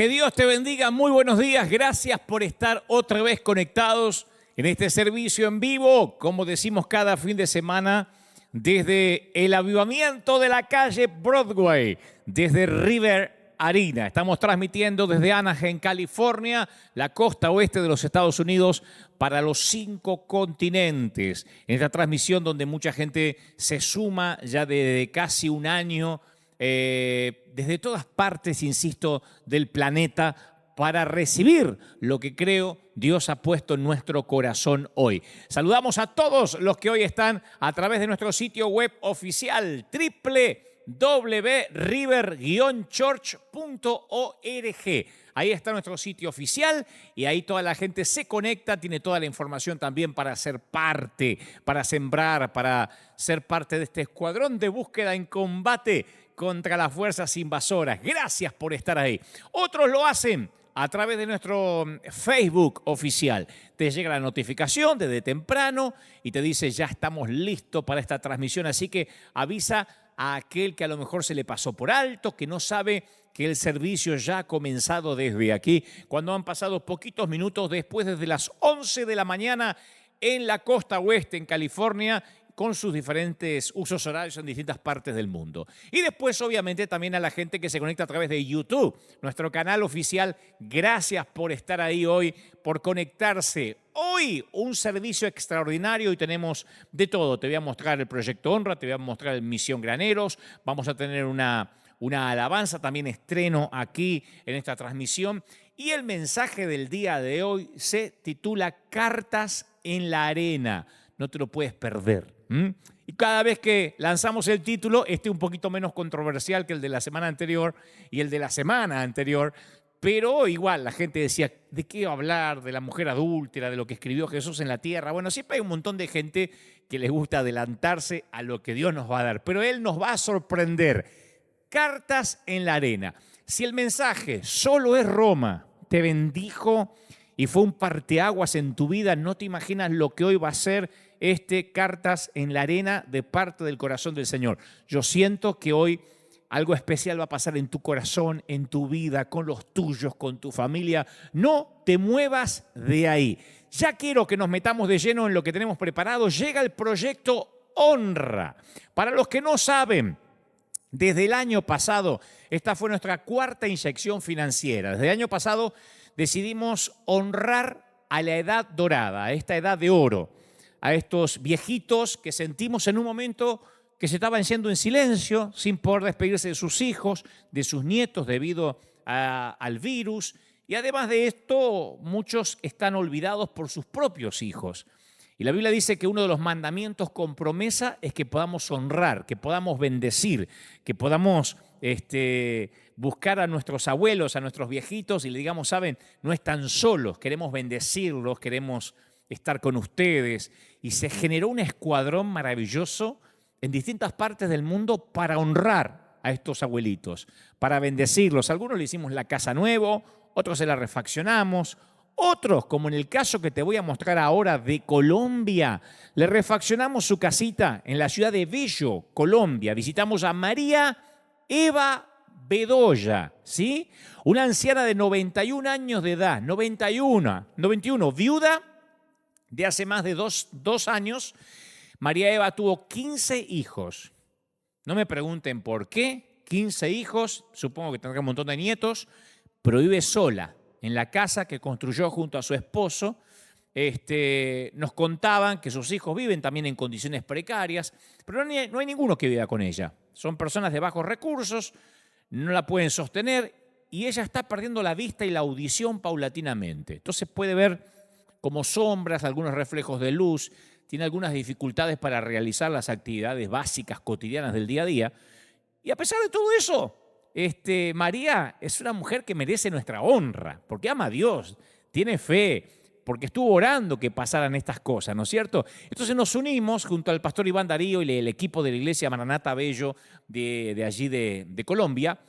Que Dios te bendiga, muy buenos días, gracias por estar otra vez conectados en este servicio en vivo, como decimos cada fin de semana, desde el avivamiento de la calle Broadway, desde River Arena. Estamos transmitiendo desde Anaheim, California, la costa oeste de los Estados Unidos, para los 5 continentes. En esta transmisión donde mucha gente se suma ya desde casi un año, desde todas partes, insisto, del planeta, para recibir lo que creo Dios ha puesto en nuestro corazón hoy. Saludamos a todos los que hoy están a través de nuestro sitio web oficial www.river-church.org. Ahí está nuestro sitio oficial y ahí toda la gente se conecta, tiene toda la información también para ser parte, para sembrar, para ser parte de este escuadrón de búsqueda en combate contra las fuerzas invasoras. Gracias por estar ahí. Otros lo hacen a través de nuestro Facebook oficial. Te llega la notificación desde temprano y te dice ya estamos listos para esta transmisión. Así que avisa a aquel que a lo mejor se le pasó por alto, que no sabe que el servicio ya ha comenzado desde aquí, cuando han pasado poquitos minutos después, desde las 11 de la mañana en la costa oeste, en California, con sus diferentes usos horarios en distintas partes del mundo. Y después, obviamente, también a la gente que se conecta a través de YouTube, nuestro canal oficial. Gracias por estar ahí hoy, por conectarse. Hoy un servicio extraordinario y tenemos de todo. Te voy a mostrar el Proyecto Honra, te voy a mostrar el Misión Graneros, vamos a tener una alabanza, también estreno aquí en esta transmisión. Y el mensaje del día de hoy se titula Cartas en la Arena. No te lo puedes perder. Y cada vez que lanzamos el título, un poquito menos controversial que el de la semana anterior y el de la semana anterior, pero igual la gente decía, ¿de qué hablar? De la mujer adúltera, de lo que escribió Jesús en la tierra. Bueno, siempre hay un montón de gente que les gusta adelantarse a lo que Dios nos va a dar, pero Él nos va a sorprender. Cartas en la arena. Si el mensaje solo es Roma, te bendijo y fue un parteaguas en tu vida, no te imaginas lo que hoy va a ser Cartas en la Arena de parte del corazón del Señor. Yo siento que hoy algo especial va a pasar en tu corazón, en tu vida, con los tuyos, con tu familia. No te muevas de ahí. Ya quiero que nos metamos de lleno en lo que tenemos preparado. Llega el proyecto Honra. Para los que no saben, desde el año pasado, esta fue nuestra 4ª inyección financiera. Desde el año pasado decidimos honrar a la edad dorada, a esta edad de oro, a estos viejitos que sentimos en un momento que se estaban yendo en silencio, sin poder despedirse de sus hijos, de sus nietos debido al virus. Y además de esto, muchos están olvidados por sus propios hijos. Y la Biblia dice que uno de los mandamientos con promesa es que podamos honrar, que podamos bendecir, que podamos buscar a nuestros abuelos, a nuestros viejitos y le digamos, saben, no están solos, queremos bendecirlos, queremos estar con ustedes. Y se generó un escuadrón maravilloso en distintas partes del mundo para honrar a estos abuelitos, para bendecirlos. Algunos le hicimos la casa nueva, otros se la refaccionamos, otros, como en el caso que te voy a mostrar ahora de Colombia, le refaccionamos su casita en la ciudad de Bello, Colombia. Visitamos a María Eva Bedoya, ¿sí? Una anciana de 91 años de edad, 91, viuda de hace más de dos años. María Eva tuvo 15 hijos. No me pregunten por qué, 15 hijos, supongo que tendrá un montón de nietos, pero vive sola en la casa que construyó junto a su esposo. Nos contaban que sus hijos viven también en condiciones precarias, pero no hay ninguno que viva con ella. Son personas de bajos recursos, no la pueden sostener y ella está perdiendo la vista y la audición paulatinamente. Entonces puede ver como sombras, algunos reflejos de luz, tiene algunas dificultades para realizar las actividades básicas cotidianas del día a día. Y a pesar de todo eso, María es una mujer que merece nuestra honra, porque ama a Dios, tiene fe, porque estuvo orando que pasaran estas cosas, ¿no es cierto? Entonces nos unimos junto al pastor Iván Darío y el equipo de la iglesia Maranata Bello de allí de Colombia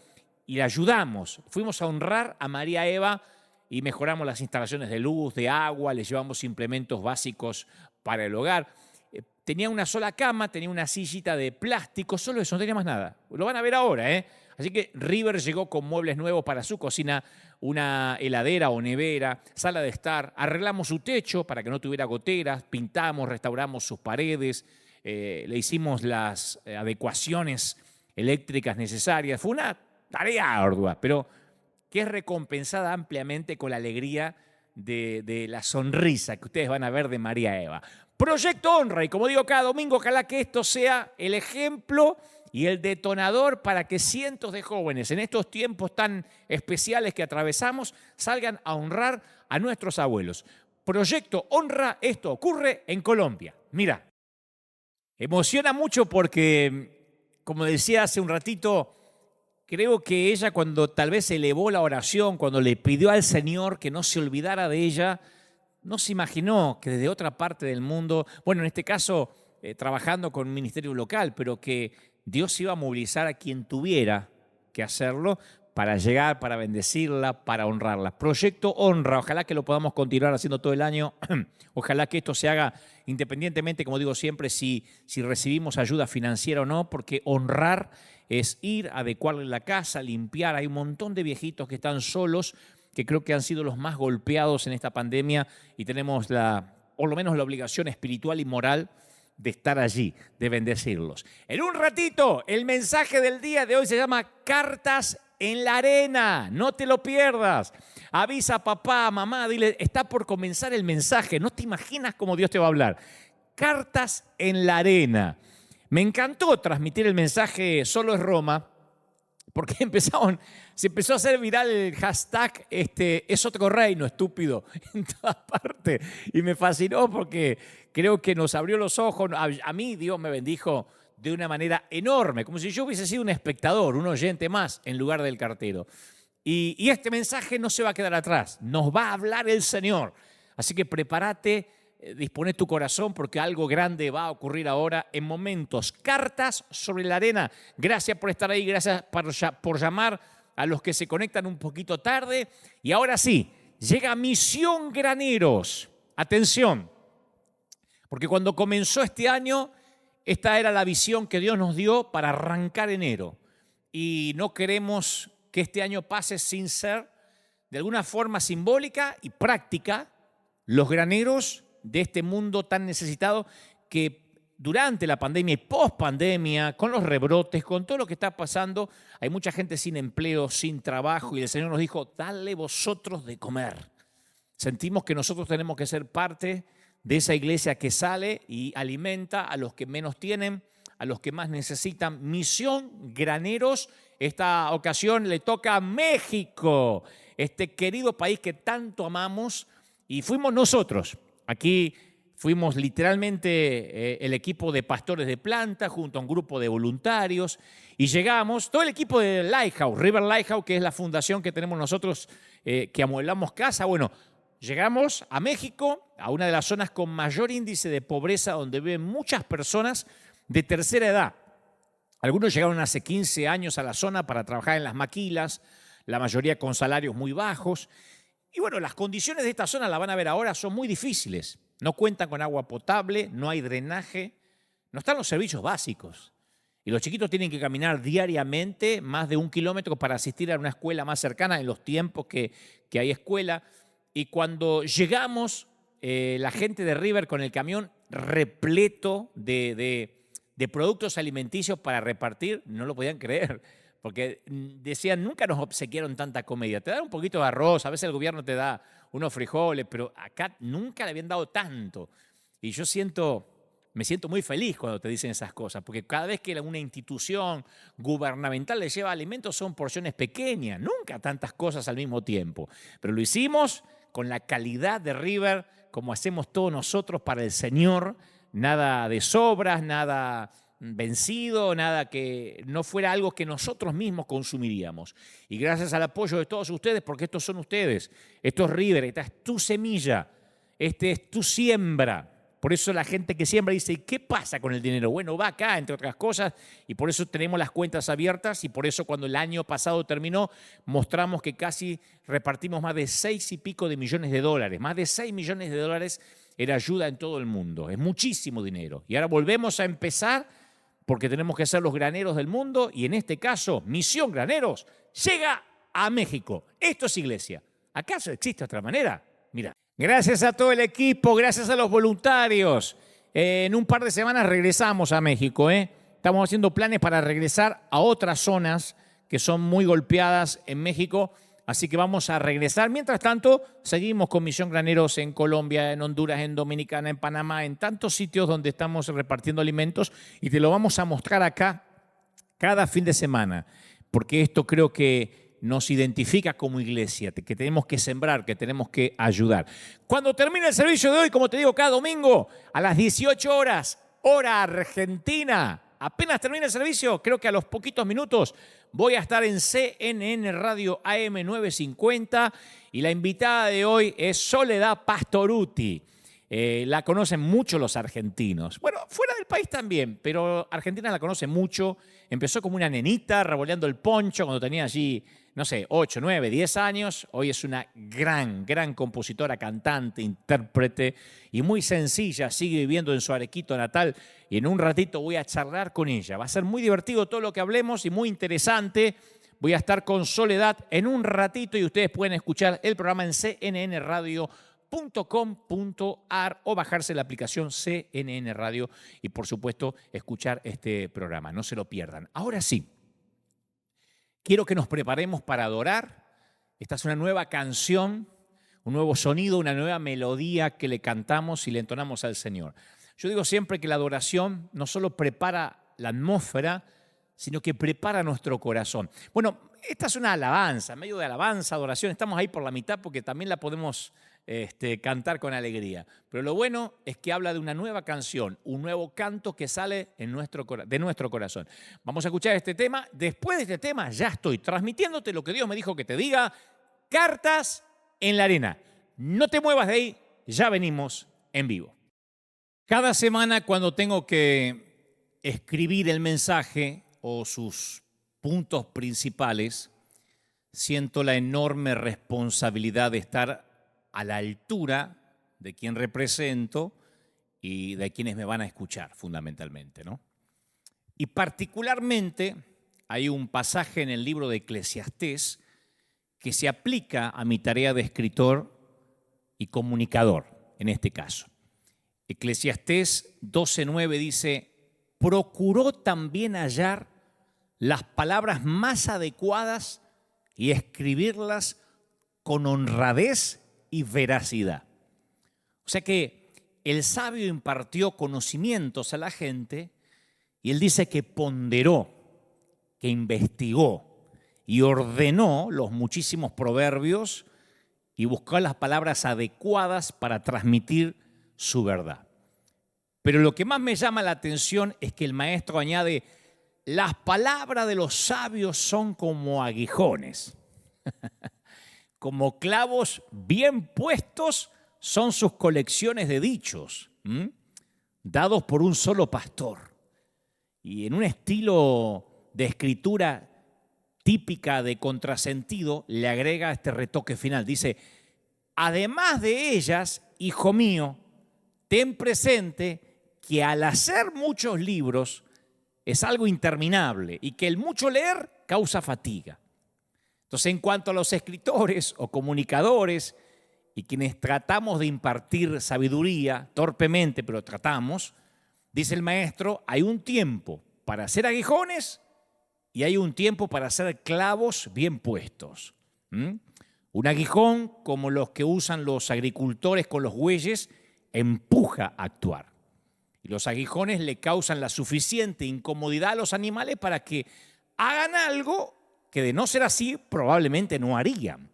y le ayudamos. Fuimos a honrar a María Eva y mejoramos las instalaciones de luz, de agua, le llevamos implementos básicos para el hogar. Tenía una sola cama, tenía una sillita de plástico, solo eso, no tenía más nada. Lo van a ver ahora, ¿eh? Así que River llegó con muebles nuevos para su cocina, una heladera o nevera, sala de estar. Arreglamos su techo para que no tuviera goteras, pintamos, restauramos sus paredes, le hicimos las adecuaciones eléctricas necesarias. Fue una tarea ardua, pero que es recompensada ampliamente con la alegría de la sonrisa que ustedes van a ver de María Eva. Proyecto Honra, y como digo cada domingo, ojalá que esto sea el ejemplo y el detonador para que cientos de jóvenes en estos tiempos tan especiales que atravesamos salgan a honrar a nuestros abuelos. Proyecto Honra, esto ocurre en Colombia. Mira, emociona mucho porque, como decía hace un ratito, creo que ella cuando tal vez elevó la oración, cuando le pidió al Señor que no se olvidara de ella, no se imaginó que desde otra parte del mundo, bueno, en este caso trabajando con un ministerio local, pero que Dios iba a movilizar a quien tuviera que hacerlo para llegar, para bendecirla, para honrarla. Proyecto Honra, ojalá que lo podamos continuar haciendo todo el año, ojalá que esto se haga independientemente, como digo siempre, si recibimos ayuda financiera o no, porque honrar es ir, adecuarle la casa, limpiar. Hay un montón de viejitos que están solos, que creo que han sido los más golpeados en esta pandemia y tenemos por lo menos la obligación espiritual y moral de estar allí, de bendecirlos. En un ratito, el mensaje del día de hoy se llama Cartas en la Arena. No te lo pierdas. Avisa a papá, a mamá, dile, está por comenzar el mensaje. No te imaginas cómo Dios te va a hablar. Cartas en la Arena. Me encantó transmitir el mensaje Solo es Roma, porque se empezó a hacer viral el hashtag es otro reino, estúpido, en todas partes. Y me fascinó porque creo que nos abrió los ojos. A mí Dios me bendijo de una manera enorme, como si yo hubiese sido un espectador, un oyente más, en lugar del cartero. Y este mensaje no se va a quedar atrás, nos va a hablar el Señor. Así que prepárate, dispone tu corazón porque algo grande va a ocurrir ahora en momentos. Cartas sobre la Arena. Gracias por estar ahí, gracias por llamar a los que se conectan un poquito tarde. Y ahora sí, llega Misión Graneros. Atención, porque cuando comenzó este año, esta era la visión que Dios nos dio para arrancar enero. Y no queremos que este año pase sin ser, de alguna forma simbólica y práctica, los graneros de este mundo tan necesitado que durante la pandemia y post-pandemia, con los rebrotes, con todo lo que está pasando, hay mucha gente sin empleo, sin trabajo, y el Señor nos dijo, dale vosotros de comer. Sentimos que nosotros tenemos que ser parte de esa iglesia que sale y alimenta a los que menos tienen, a los que más necesitan. Misión Graneros, esta ocasión le toca a México, este querido país que tanto amamos, y fuimos nosotros. Aquí fuimos literalmente el equipo de pastores de planta junto a un grupo de voluntarios y llegamos, todo el equipo de Lighthouse, River Lighthouse, que es la fundación que tenemos nosotros que amueblamos casa. Bueno, llegamos a México, a una de las zonas con mayor índice de pobreza, donde viven muchas personas de tercera edad. Algunos llegaron hace 15 años a la zona para trabajar en las maquilas, la mayoría con salarios muy bajos. Y bueno, las condiciones de esta zona, la van a ver ahora, son muy difíciles. No cuentan con agua potable, no hay drenaje, no están los servicios básicos. Y los chiquitos tienen que caminar diariamente más de 1 kilómetro para asistir a una escuela más cercana en los tiempos que hay escuela. Y cuando llegamos, la gente de River con el camión repleto de productos alimenticios para repartir, no lo podían creer. Porque decían, nunca nos obsequiaron tanta comida. Te dan un poquito de arroz, a veces el gobierno te da unos frijoles, pero acá nunca le habían dado tanto. Y yo me siento muy feliz cuando te dicen esas cosas, porque cada vez que una institución gubernamental le lleva alimentos son porciones pequeñas, nunca tantas cosas al mismo tiempo. Pero lo hicimos con la calidad de River, como hacemos todos nosotros para el Señor, nada de sobras, nada vencido, nada que no fuera algo que nosotros mismos consumiríamos. Y gracias al apoyo de todos ustedes, porque estos son ustedes, esto es River, esta es tu semilla, este es tu siembra. Por eso la gente que siembra dice, ¿qué pasa con el dinero? Bueno, va acá, entre otras cosas, y por eso tenemos las cuentas abiertas, y por eso cuando el año pasado terminó, mostramos que casi repartimos más de 6 y pico de millones de dólares, más de 6 millones de dólares era ayuda en todo el mundo, es muchísimo dinero. Y ahora volvemos a empezar, porque tenemos que ser los graneros del mundo y en este caso, Misión Graneros llega a México. Esto es iglesia. ¿Acaso existe otra manera? Mira, gracias a todo el equipo, gracias a los voluntarios. En un par de semanas regresamos a México. Estamos haciendo planes para regresar a otras zonas que son muy golpeadas en México. Así que vamos a regresar. Mientras tanto, seguimos con Misión Graneros en Colombia, en Honduras, en Dominicana, en Panamá, en tantos sitios donde estamos repartiendo alimentos y te lo vamos a mostrar acá cada fin de semana, porque esto creo que nos identifica como iglesia, que tenemos que sembrar, que tenemos que ayudar. Cuando termine el servicio de hoy, como te digo, cada domingo a las 18 horas, hora argentina, apenas termine el servicio, creo que a los poquitos minutos, voy a estar en CNN Radio AM 950 y la invitada de hoy es Soledad Pastorutti. La conocen mucho los argentinos. Bueno, fuera del país también, pero Argentina la conoce mucho. Empezó como una nenita revoleando el poncho cuando tenía allí, no sé, 8, 9, 10 años. Hoy es una gran compositora, cantante, intérprete y muy sencilla. Sigue viviendo en su Arequito natal y en un ratito voy a charlar con ella. Va a ser muy divertido todo lo que hablemos y muy interesante. Voy a estar con Soledad en un ratito y ustedes pueden escuchar el programa en cnnradio.com.ar o bajarse la aplicación CNN Radio y, por supuesto, escuchar este programa. No se lo pierdan. Ahora sí, quiero que nos preparemos para adorar. Esta es una nueva canción, un nuevo sonido, una nueva melodía que le cantamos y le entonamos al Señor. Yo digo siempre que la adoración no solo prepara la atmósfera, sino que prepara nuestro corazón. Bueno, esta es una alabanza, medio de alabanza, adoración. Estamos ahí por la mitad porque también la podemos cantar con alegría. Pero lo bueno es que habla de una nueva canción, un nuevo canto que sale de nuestro corazón. Vamos a escuchar este tema. Después de este tema ya estoy transmitiéndote lo que Dios me dijo que te diga. Cartas en la arena. No te muevas de ahí, ya venimos en vivo. Cada semana cuando tengo que escribir el mensaje o sus puntos principales, siento la enorme responsabilidad de estar a la altura de quien represento y de quienes me van a escuchar, fundamentalmente, ¿no? Y particularmente hay un pasaje en el libro de Eclesiastés que se aplica a mi tarea de escritor y comunicador, en este caso. Eclesiastés 12:9 dice: procuró también hallar las palabras más adecuadas y escribirlas con honradez y veracidad. O sea que el sabio impartió conocimientos a la gente y él dice que ponderó, que investigó y ordenó los muchísimos proverbios y buscó las palabras adecuadas para transmitir su verdad. Pero lo que más me llama la atención es que el maestro añade: las palabras de los sabios son como aguijones. Como clavos bien puestos son sus colecciones de dichos, dados por un solo pastor. Y en un estilo de escritura típica de contrasentido, le agrega este retoque final. Dice: además de ellas, hijo mío, ten presente que al hacer muchos libros es algo interminable y que el mucho leer causa fatiga. Entonces, en cuanto a los escritores o comunicadores y quienes tratamos de impartir sabiduría, torpemente, pero tratamos, dice el maestro, hay un tiempo para hacer aguijones y hay un tiempo para hacer clavos bien puestos. Un aguijón, como los que usan los agricultores con los bueyes, empuja a actuar. Y los aguijones le causan la suficiente incomodidad a los animales para que hagan algo que, de no ser así, probablemente no harían.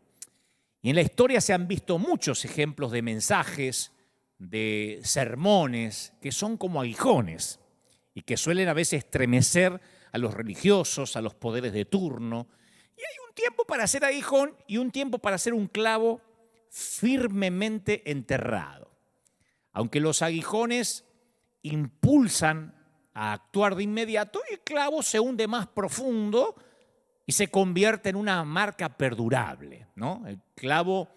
Y en la historia se han visto muchos ejemplos de mensajes, de sermones, que son como aguijones y que suelen a veces estremecer a los religiosos, a los poderes de turno. Y hay un tiempo para hacer aguijón y un tiempo para hacer un clavo firmemente enterrado. Aunque los aguijones impulsan a actuar de inmediato, el clavo se hunde más profundo y se convierte en una marca perdurable, ¿no? El clavo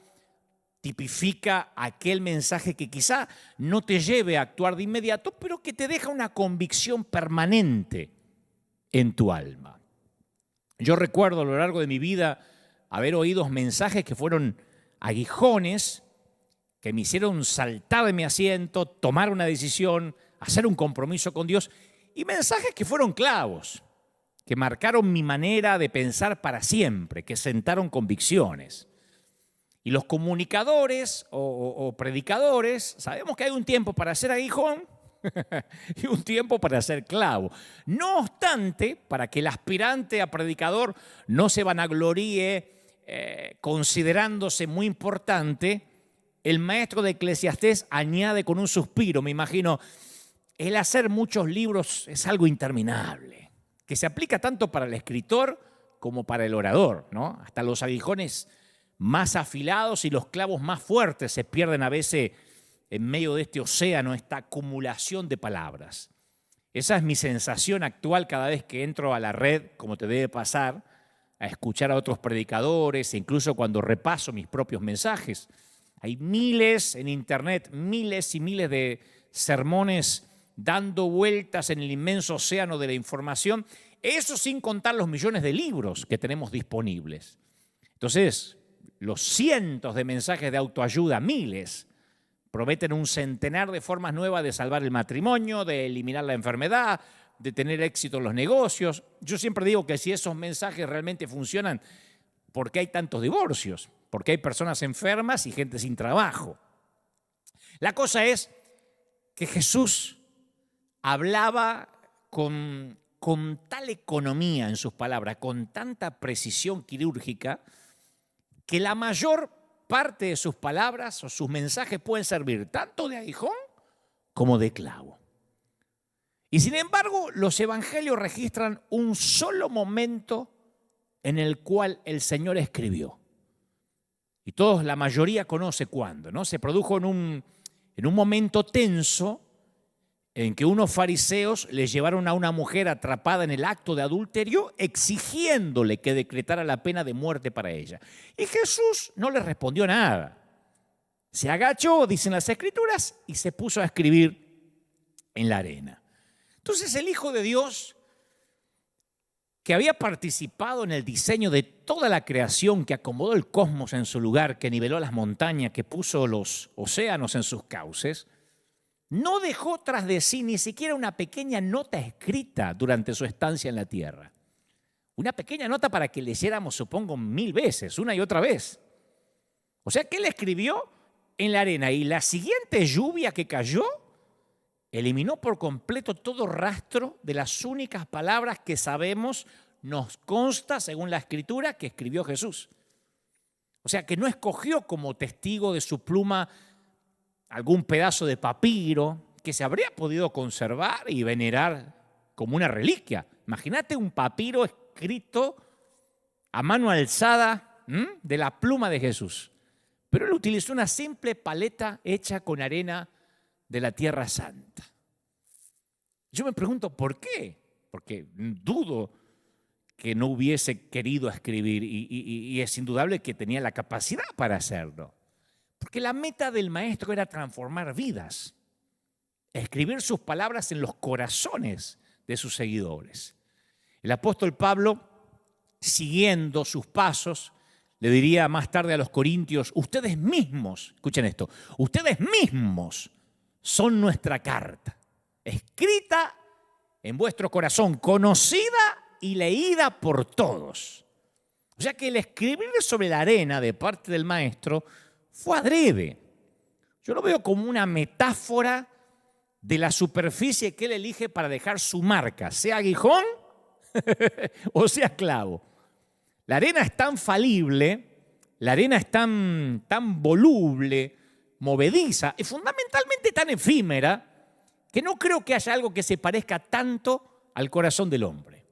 tipifica aquel mensaje que quizá no te lleve a actuar de inmediato, pero que te deja una convicción permanente en tu alma. Yo recuerdo a lo largo de mi vida haber oído mensajes que fueron aguijones, que me hicieron saltar de mi asiento, tomar una decisión, hacer un compromiso con Dios, y mensajes que fueron clavos, que marcaron mi manera de pensar para siempre, que sentaron convicciones. Y los comunicadores o predicadores, sabemos que hay un tiempo para ser aguijón y un tiempo para ser clavo. No obstante, para que el aspirante a predicador no se vanagloríe considerándose muy importante, el maestro de Eclesiastés añade con un suspiro, me imagino, el hacer muchos libros es algo interminable, que se aplica tanto para el escritor como para el orador, ¿no? Hasta los aguijones más afilados y los clavos más fuertes se pierden a veces en medio de este océano, esta acumulación de palabras. Esa es mi sensación actual cada vez que entro a la red, como te debe pasar, a escuchar a otros predicadores, e incluso cuando repaso mis propios mensajes. Hay miles en internet, miles y miles de sermones dando vueltas en el inmenso océano de la información, eso sin contar los millones de libros que tenemos disponibles. Entonces, los cientos de mensajes de autoayuda, miles, prometen un centenar de formas nuevas de salvar el matrimonio, de eliminar la enfermedad, de tener éxito en los negocios. Yo siempre digo que si esos mensajes realmente funcionan, ¿por qué hay tantos divorcios? ¿Por qué hay personas enfermas y gente sin trabajo? La cosa es que Jesús hablaba con tal economía en sus palabras, con tanta precisión quirúrgica, que la mayor parte de sus palabras o sus mensajes pueden servir tanto de aguijón como de clavo. Y sin embargo, los evangelios registran un solo momento en el cual el Señor escribió. Y todos, la mayoría conoce cuándo, ¿no? Se produjo en un momento tenso en que unos fariseos le llevaron a una mujer atrapada en el acto de adulterio exigiéndole que decretara la pena de muerte para ella. Y Jesús no les respondió nada. Se agachó, dicen las Escrituras, y se puso a escribir en la arena. Entonces el Hijo de Dios, que había participado en el diseño de toda la creación, que acomodó el cosmos en su lugar, que niveló las montañas, que puso los océanos en sus cauces, no dejó tras de sí ni siquiera una pequeña nota escrita durante su estancia en la tierra. Una pequeña nota para que leyéramos, supongo, 1000 veces, una y otra vez. O sea que él escribió en la arena y la siguiente lluvia que cayó eliminó por completo todo rastro de las únicas palabras que sabemos, nos consta, según la Escritura, que escribió Jesús. O sea que no escogió como testigo de su pluma algún pedazo de papiro que se habría podido conservar y venerar como una reliquia. Imagínate un papiro escrito a mano alzada de la pluma de Jesús. Pero él utilizó una simple paleta hecha con arena de la Tierra Santa. Yo me pregunto, ¿por qué? Porque dudo que no hubiese querido escribir y es indudable que tenía la capacidad para hacerlo. Porque la meta del maestro era transformar vidas, escribir sus palabras en los corazones de sus seguidores. El apóstol Pablo, siguiendo sus pasos, le diría más tarde a los corintios, ustedes mismos, escuchen esto, ustedes mismos son nuestra carta, escrita en vuestro corazón, conocida y leída por todos. O sea que el escribir sobre la arena de parte del maestro fue adrede. Yo lo veo como una metáfora de la superficie que él elige para dejar su marca, sea aguijón o sea clavo. La arena es tan falible, la arena es tan voluble, movediza y fundamentalmente tan efímera que no creo que haya algo que se parezca tanto al corazón del hombre.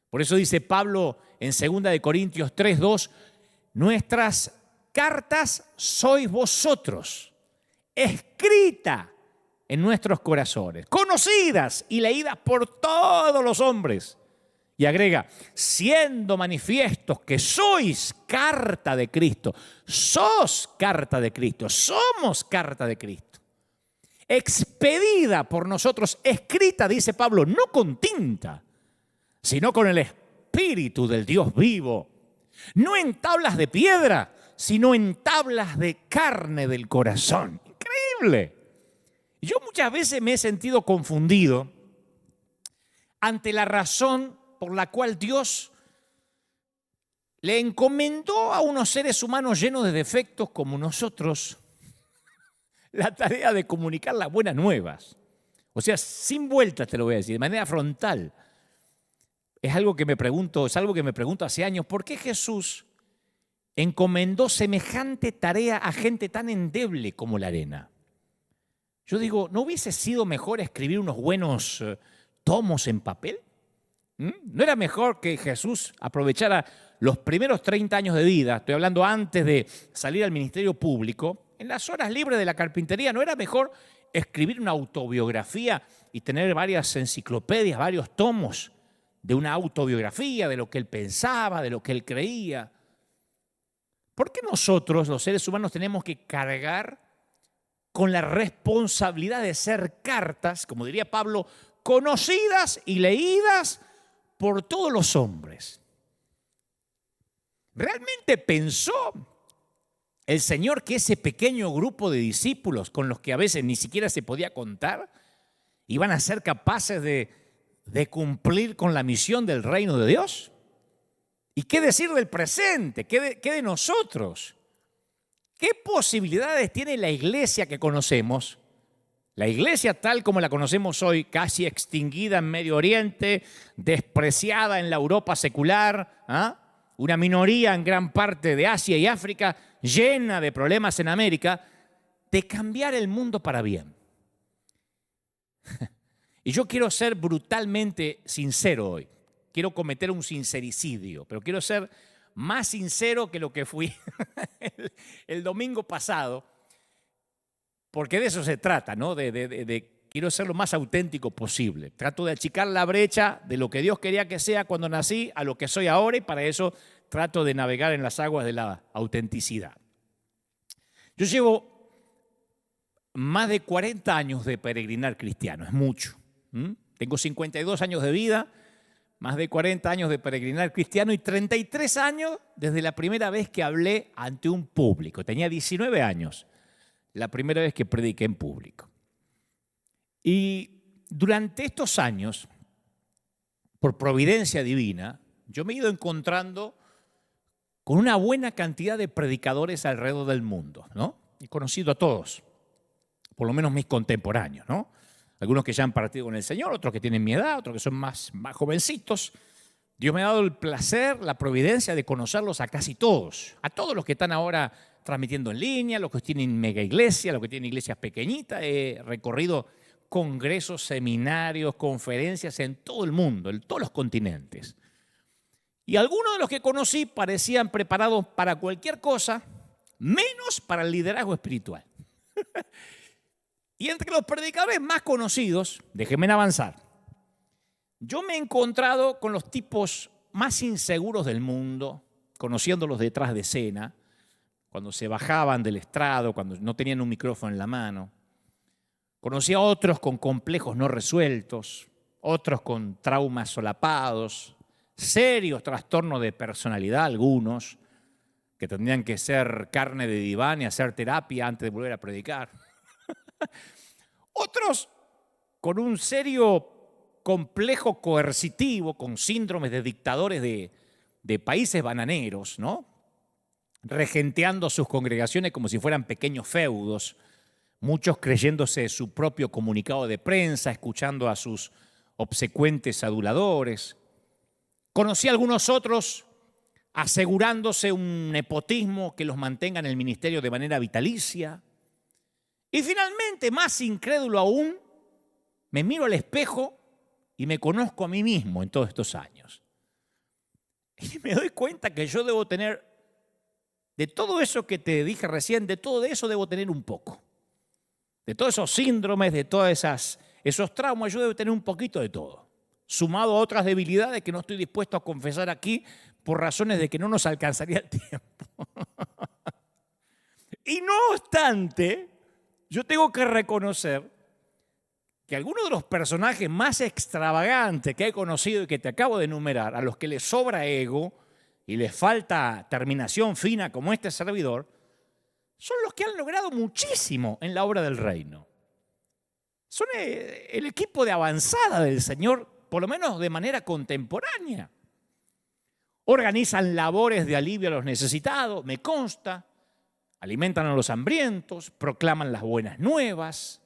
Por eso dice Pablo en 2 Corintios 3:2, nuestras cartas sois vosotros, escrita en nuestros corazones, conocidas y leídas por todos los hombres. Y agrega, siendo manifiestos que sois carta de Cristo, sos carta de Cristo, somos carta de Cristo, expedida por nosotros, escrita, dice Pablo, no con tinta, sino con el Espíritu del Dios vivo, no en tablas de piedra, sino en tablas de carne del corazón. Increíble. Yo muchas veces me he sentido confundido ante la razón por la cual Dios le encomendó a unos seres humanos llenos de defectos como nosotros la tarea de comunicar las buenas nuevas. O sea, sin vueltas te lo voy a decir, de manera frontal. Es algo que me pregunto hace años, ¿por qué Jesús encomendó semejante tarea a gente tan endeble como la arena? Yo digo, ¿no hubiese sido mejor escribir unos buenos tomos en papel? ¿No era mejor que Jesús aprovechara los primeros 30 años de vida, estoy hablando antes de salir al ministerio público, en las horas libres de la carpintería, ¿no era mejor escribir una autobiografía y tener varias enciclopedias, varios tomos de una autobiografía, de lo que él pensaba, de lo que él creía? ¿Por qué nosotros, los seres humanos, tenemos que cargar con la responsabilidad de ser cartas, como diría Pablo, conocidas y leídas por todos los hombres? ¿Realmente pensó el Señor que ese pequeño grupo de discípulos, con los que a veces ni siquiera se podía contar, iban a ser capaces de cumplir con la misión del reino de Dios? ¿Y qué decir del presente? ¿Qué de nosotros? ¿Qué posibilidades tiene la iglesia que conocemos? La iglesia tal como la conocemos hoy, casi extinguida en Medio Oriente, despreciada en la Europa secular, una minoría en gran parte de Asia y África, llena de problemas en América, de cambiar el mundo para bien. Y yo quiero ser brutalmente sincero hoy. Quiero cometer un sincericidio, pero quiero ser más sincero que lo que fui el domingo pasado, porque de eso se trata, ¿no? Quiero ser lo más auténtico posible. Trato de achicar la brecha de lo que Dios quería que sea cuando nací a lo que soy ahora, y para eso trato de navegar en las aguas de la autenticidad. Yo llevo más de 40 años de peregrinar cristiano, es mucho. Tengo 52 años de vida, más de 40 años de peregrinar cristiano y 33 años desde la primera vez que hablé ante un público. Tenía 19 años, la primera vez que prediqué en público. Y durante estos años, por providencia divina, yo me he ido encontrando con una buena cantidad de predicadores alrededor del mundo, ¿no? He conocido a todos, por lo menos mis contemporáneos, ¿no? Algunos que ya han partido con el Señor, otros que tienen mi edad, otros que son más jovencitos. Dios me ha dado el placer, la providencia de conocerlos a casi todos. A todos los que están ahora transmitiendo en línea, los que tienen mega iglesia, los que tienen iglesias pequeñitas. He recorrido congresos, seminarios, conferencias en todo el mundo, en todos los continentes. Y algunos de los que conocí parecían preparados para cualquier cosa, menos para el liderazgo espiritual. Y entre los predicadores más conocidos, déjenme avanzar, yo me he encontrado con los tipos más inseguros del mundo, conociéndolos detrás de escena, cuando se bajaban del estrado, cuando no tenían un micrófono en la mano. Conocí a otros con complejos no resueltos, otros con traumas solapados, serios trastornos de personalidad algunos, que tendrían que ser carne de diván y hacer terapia antes de volver a predicar. Otros con un serio complejo coercitivo, con síndromes de dictadores de países bananeros, ¿no? Regenteando sus congregaciones como si fueran pequeños feudos, muchos creyéndose su propio comunicado de prensa, escuchando a sus obsecuentes aduladores. Conocí a algunos otros asegurándose un nepotismo que los mantenga en el ministerio de manera vitalicia. Y finalmente, más incrédulo aún, me miro al espejo y me conozco a mí mismo en todos estos años. Y me doy cuenta que yo debo tener, de todo eso que te dije recién, de todo eso debo tener un poco. De todos esos síndromes, de todos esos traumas, yo debo tener un poquito de todo. sumado a otras debilidades que no estoy dispuesto a confesar aquí por razones de que no nos alcanzaría el tiempo. Y no obstante, yo tengo que reconocer que algunos de los personajes más extravagantes que he conocido y que te acabo de enumerar, a los que les sobra ego y les falta terminación fina como este servidor, son los que han logrado muchísimo en la obra del reino. Son el equipo de avanzada del Señor, por lo menos de manera contemporánea. Organizan labores de alivio a los necesitados, me consta. Alimentan a los hambrientos, proclaman las buenas nuevas.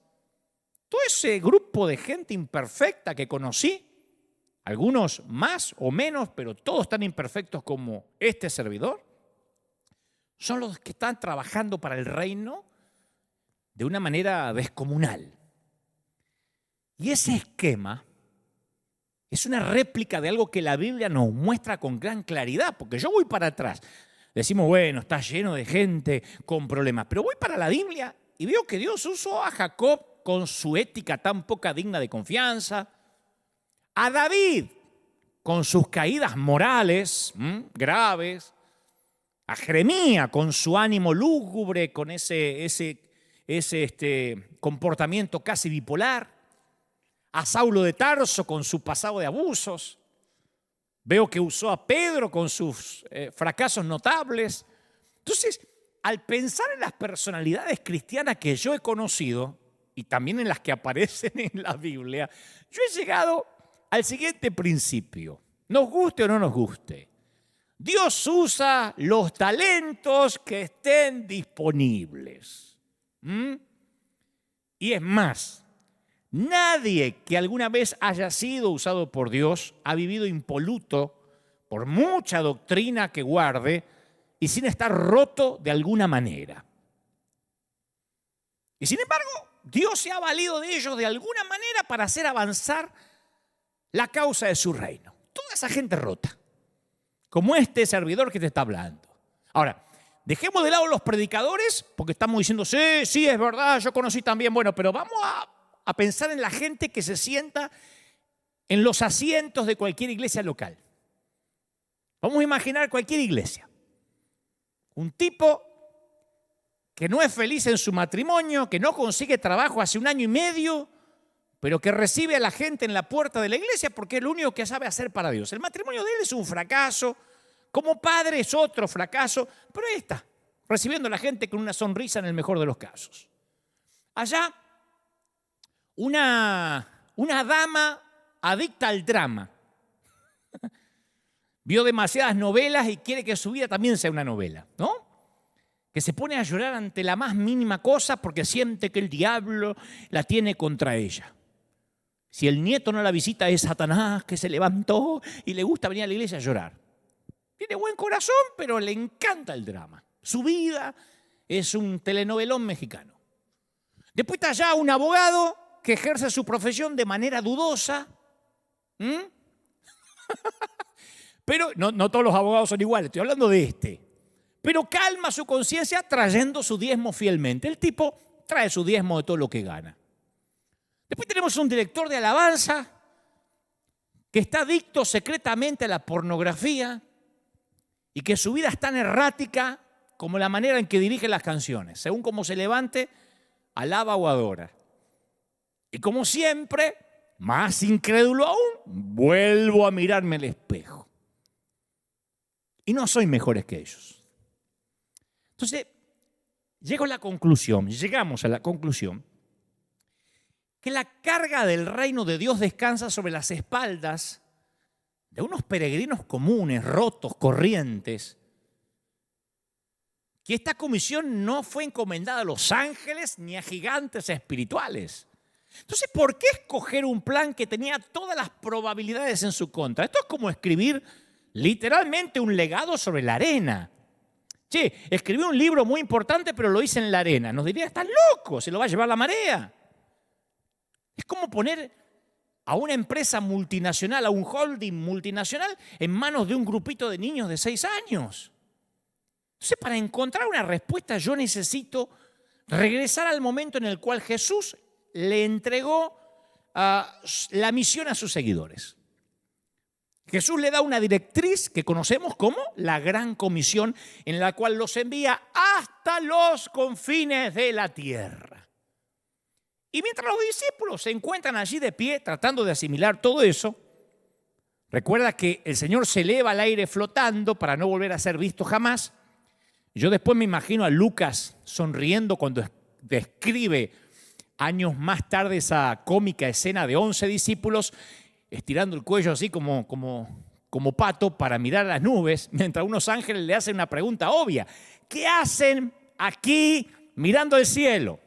Todo ese grupo de gente imperfecta que conocí, algunos más o menos, pero todos tan imperfectos como este servidor, son los que están trabajando para el reino de una manera descomunal. Y ese esquema es una réplica de algo que la Biblia nos muestra con gran claridad, porque yo voy para atrás. Decimos, bueno, está lleno de gente con problemas, pero voy para la Biblia y veo que Dios usó a Jacob con su ética tan poca digna de confianza, a David con sus caídas morales graves, a Jeremías con su ánimo lúgubre, con ese comportamiento casi bipolar, a Saulo de Tarso con su pasado de abusos. Veo que usó a Pedro con sus fracasos notables. Entonces, al pensar en las personalidades cristianas que yo he conocido, y también en las que aparecen en la Biblia, yo he llegado al siguiente principio. Nos guste o no nos guste, Dios usa los talentos que estén disponibles. Y es más, nadie que alguna vez haya sido usado por Dios ha vivido impoluto por mucha doctrina que guarde y sin estar roto de alguna manera. Y sin embargo, Dios se ha valido de ellos de alguna manera para hacer avanzar la causa de su reino. Toda esa gente rota, como este servidor que te está hablando. Ahora, dejemos de lado los predicadores, porque estamos diciendo, sí, es verdad, yo conocí también. Bueno, pero vamos a pensar en la gente que se sienta en los asientos de cualquier iglesia local. Vamos a imaginar cualquier iglesia. Un tipo que no es feliz en su matrimonio, que no consigue trabajo hace 1 año y medio, pero que recibe a la gente en la puerta de la iglesia porque es lo único que sabe hacer para Dios. El matrimonio de él es un fracaso, como padre es otro fracaso, pero ahí está, recibiendo a la gente con una sonrisa en el mejor de los casos. Allá, una dama adicta al drama. Vio demasiadas novelas y quiere que su vida también sea una novela, ¿no? Que se pone a llorar ante la más mínima cosa porque siente que el diablo la tiene contra ella. Si el nieto no la visita es Satanás que se levantó y le gusta venir a la iglesia a llorar. Tiene buen corazón, pero le encanta el drama. Su vida es un telenovelón mexicano. Después está allá un abogado que ejerce su profesión de manera dudosa. Pero no todos los abogados son iguales, estoy hablando de este. Pero calma su conciencia trayendo su diezmo fielmente. El tipo trae su diezmo de todo lo que gana. Después tenemos un director de alabanza que está adicto secretamente a la pornografía y que su vida es tan errática como la manera en que dirige las canciones. Según cómo se levante, alaba o adora. Y como siempre, más incrédulo aún, vuelvo a mirarme al espejo. Y no soy mejores que ellos. Entonces, llegamos a la conclusión, que la carga del reino de Dios descansa sobre las espaldas de unos peregrinos comunes, rotos, corrientes, que esta comisión no fue encomendada a los ángeles ni a gigantes espirituales. Entonces, ¿por qué escoger un plan que tenía todas las probabilidades en su contra? Esto es como escribir literalmente un legado sobre la arena. Che, escribí un libro muy importante, pero lo hice en la arena. Nos diría, estás loco, se lo va a llevar la marea. Es como poner a una empresa multinacional, a un holding multinacional, en manos de un grupito de niños de 6 años. Entonces, para encontrar una respuesta, yo necesito regresar al momento en el cual Jesús le entregó la misión a sus seguidores. Jesús le da una directriz que conocemos como la Gran Comisión, en la cual los envía hasta los confines de la tierra. Y mientras los discípulos se encuentran allí de pie tratando de asimilar todo eso, recuerda que el Señor se eleva al aire flotando para no volver a ser visto jamás. Yo después me imagino a Lucas sonriendo cuando describe años más tarde esa cómica escena de 11 discípulos estirando el cuello así como pato para mirar las nubes, mientras unos ángeles le hacen una pregunta obvia. ¿Qué hacen aquí mirando el cielo?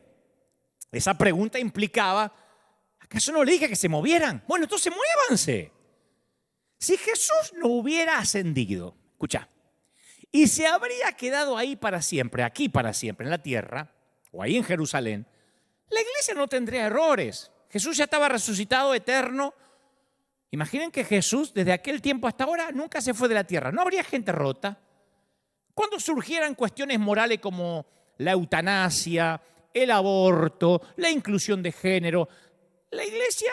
Esa pregunta implicaba, ¿acaso no le dije que se movieran? Bueno, entonces muévanse. Si Jesús no hubiera ascendido, escucha, y se habría quedado ahí para siempre, aquí para siempre, en la tierra, o ahí en Jerusalén, la iglesia no tendría errores. Jesús ya estaba resucitado, eterno. Imaginen que Jesús, desde aquel tiempo hasta ahora, nunca se fue de la tierra. No habría gente rota. Cuando surgieran cuestiones morales como la eutanasia, el aborto, la inclusión de género, la iglesia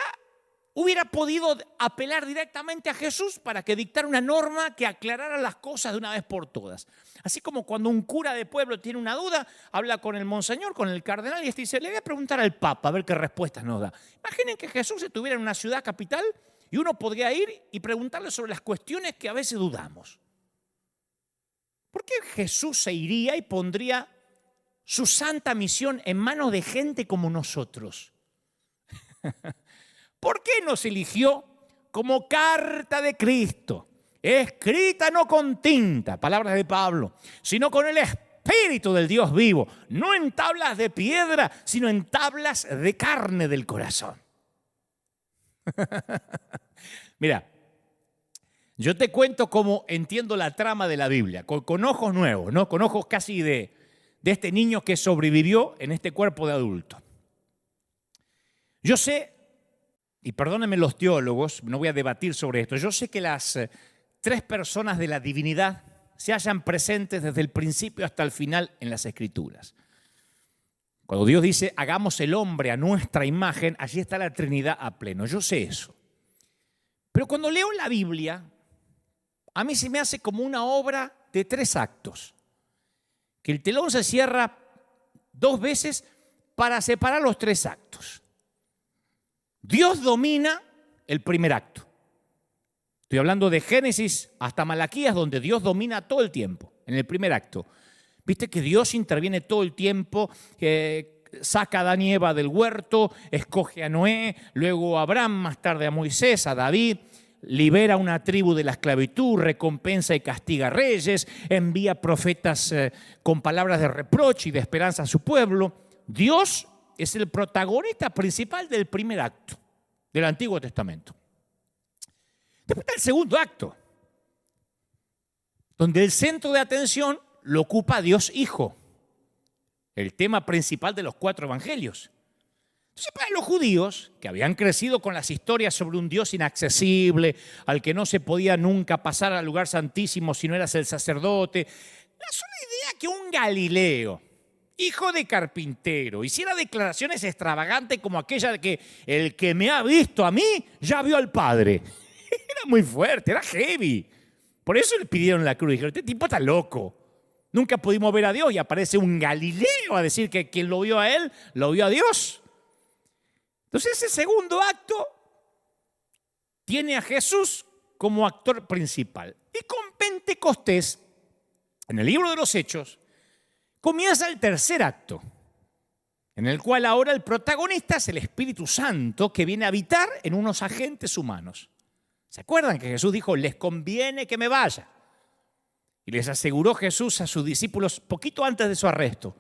hubiera podido apelar directamente a Jesús para que dictara una norma que aclarara las cosas de una vez por todas. Así como cuando un cura de pueblo tiene una duda, habla con el monseñor, con el cardenal y dice, le voy a preguntar al Papa a ver qué respuestas nos da. Imaginen que Jesús estuviera en una ciudad capital y uno podría ir y preguntarle sobre las cuestiones que a veces dudamos. ¿Por qué Jesús se iría y pondría su santa misión en manos de gente como nosotros? ¿Por qué nos eligió como carta de Cristo, escrita no con tinta, palabras de Pablo, sino con el Espíritu del Dios vivo, no en tablas de piedra, sino en tablas de carne del corazón? Mira, yo te cuento cómo entiendo la trama de la Biblia, con ojos nuevos, ¿no? Con ojos casi de este niño que sobrevivió en este cuerpo de adulto. Yo sé, y perdónenme los teólogos, no voy a debatir sobre esto, yo sé que las tres personas de la divinidad se hallan presentes desde el principio hasta el final en las Escrituras. Cuando Dios dice, hagamos el hombre a nuestra imagen, allí está la Trinidad a pleno. Yo sé eso. Pero cuando leo la Biblia, a mí se me hace como una obra de 3 actos. Que el telón se cierra 2 veces para separar los 3 actos. Dios domina el primer acto. Estoy hablando de Génesis hasta Malaquías, donde Dios domina todo el tiempo, en el primer acto. Viste que Dios interviene todo el tiempo, saca a Adán y Eva del huerto, escoge a Noé, luego a Abraham, más tarde a Moisés, a David, libera una tribu de la esclavitud, recompensa y castiga reyes, envía profetas con palabras de reproche y de esperanza a su pueblo. Dios es el protagonista principal del primer acto del Antiguo Testamento. Después está el segundo acto, donde el centro de atención lo ocupa Dios Hijo, el tema principal de los 4 evangelios. Entonces, para los judíos, que habían crecido con las historias sobre un Dios inaccesible, al que no se podía nunca pasar al lugar santísimo si no eras el sacerdote, la sola idea que un Galileo, hijo de carpintero, hiciera declaraciones extravagantes como aquella de que el que me ha visto a mí, ya vio al Padre. Era muy fuerte, era heavy. Por eso le pidieron la cruz. Dijeron, este tipo está loco. Nunca pudimos ver a Dios y aparece un Galileo a decir que quien lo vio a él, lo vio a Dios. Entonces ese segundo acto tiene a Jesús como actor principal. Y con Pentecostés, en el libro de los Hechos, comienza el tercer acto, en el cual ahora el protagonista es el Espíritu Santo que viene a habitar en unos agentes humanos. ¿Se acuerdan que Jesús dijo, les conviene que me vaya? Y les aseguró Jesús a sus discípulos poquito antes de su arresto,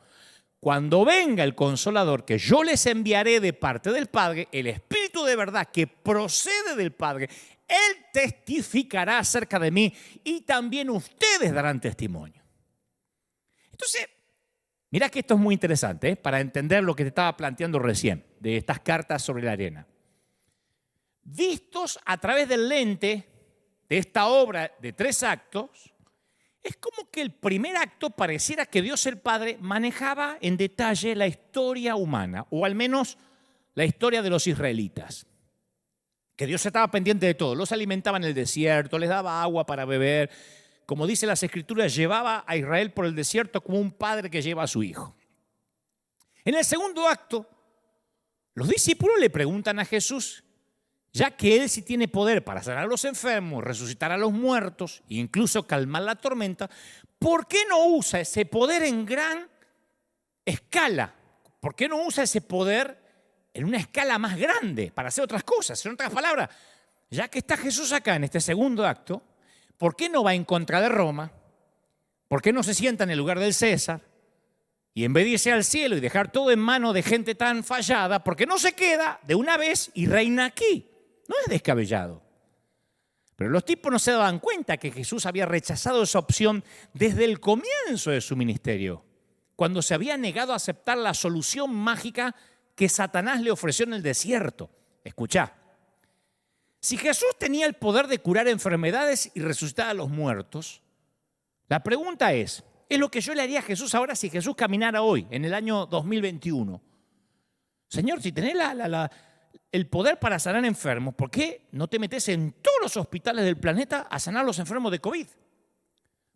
cuando venga el Consolador que yo les enviaré de parte del Padre, el Espíritu de verdad que procede del Padre, Él testificará acerca de mí y también ustedes darán testimonio. Entonces, mira que esto es muy interesante, para entender lo que te estaba planteando recién, de estas cartas sobre la arena. Vistos a través del lente de esta obra de 3 actos, es como que el primer acto pareciera que Dios el Padre manejaba en detalle la historia humana, o al menos la historia de los israelitas. que Dios estaba pendiente de todo. Los alimentaba en el desierto, les daba agua para beber. Como dice las Escrituras, llevaba a Israel por el desierto como un padre que lleva a su hijo. En el segundo acto, los discípulos le preguntan a Jesús, ya que Él sí tiene poder para sanar a los enfermos, resucitar a los muertos e incluso calmar la tormenta, ¿por qué no usa ese poder en gran escala? ¿Por qué no usa ese poder en una escala más grande para hacer otras cosas? En otras palabras, ya que está Jesús acá en este segundo acto, ¿por qué no va en contra de Roma? ¿Por qué no se sienta en el lugar del César? Y en vez de irse al cielo y dejar todo en manos de gente tan fallada, ¿por qué no se queda de una vez y reina aquí? No es descabellado. Pero los tipos no se daban cuenta que Jesús había rechazado esa opción desde el comienzo de su ministerio, cuando se había negado a aceptar la solución mágica que Satanás le ofreció en el desierto. Escuchá, si Jesús tenía el poder de curar enfermedades y resucitar a los muertos, la pregunta es lo que yo le haría a Jesús ahora si Jesús caminara hoy, en el año 2021. Señor, si tenés el poder para sanar enfermos, ¿por qué no te metes en todos los hospitales del planeta a sanar a los enfermos de COVID?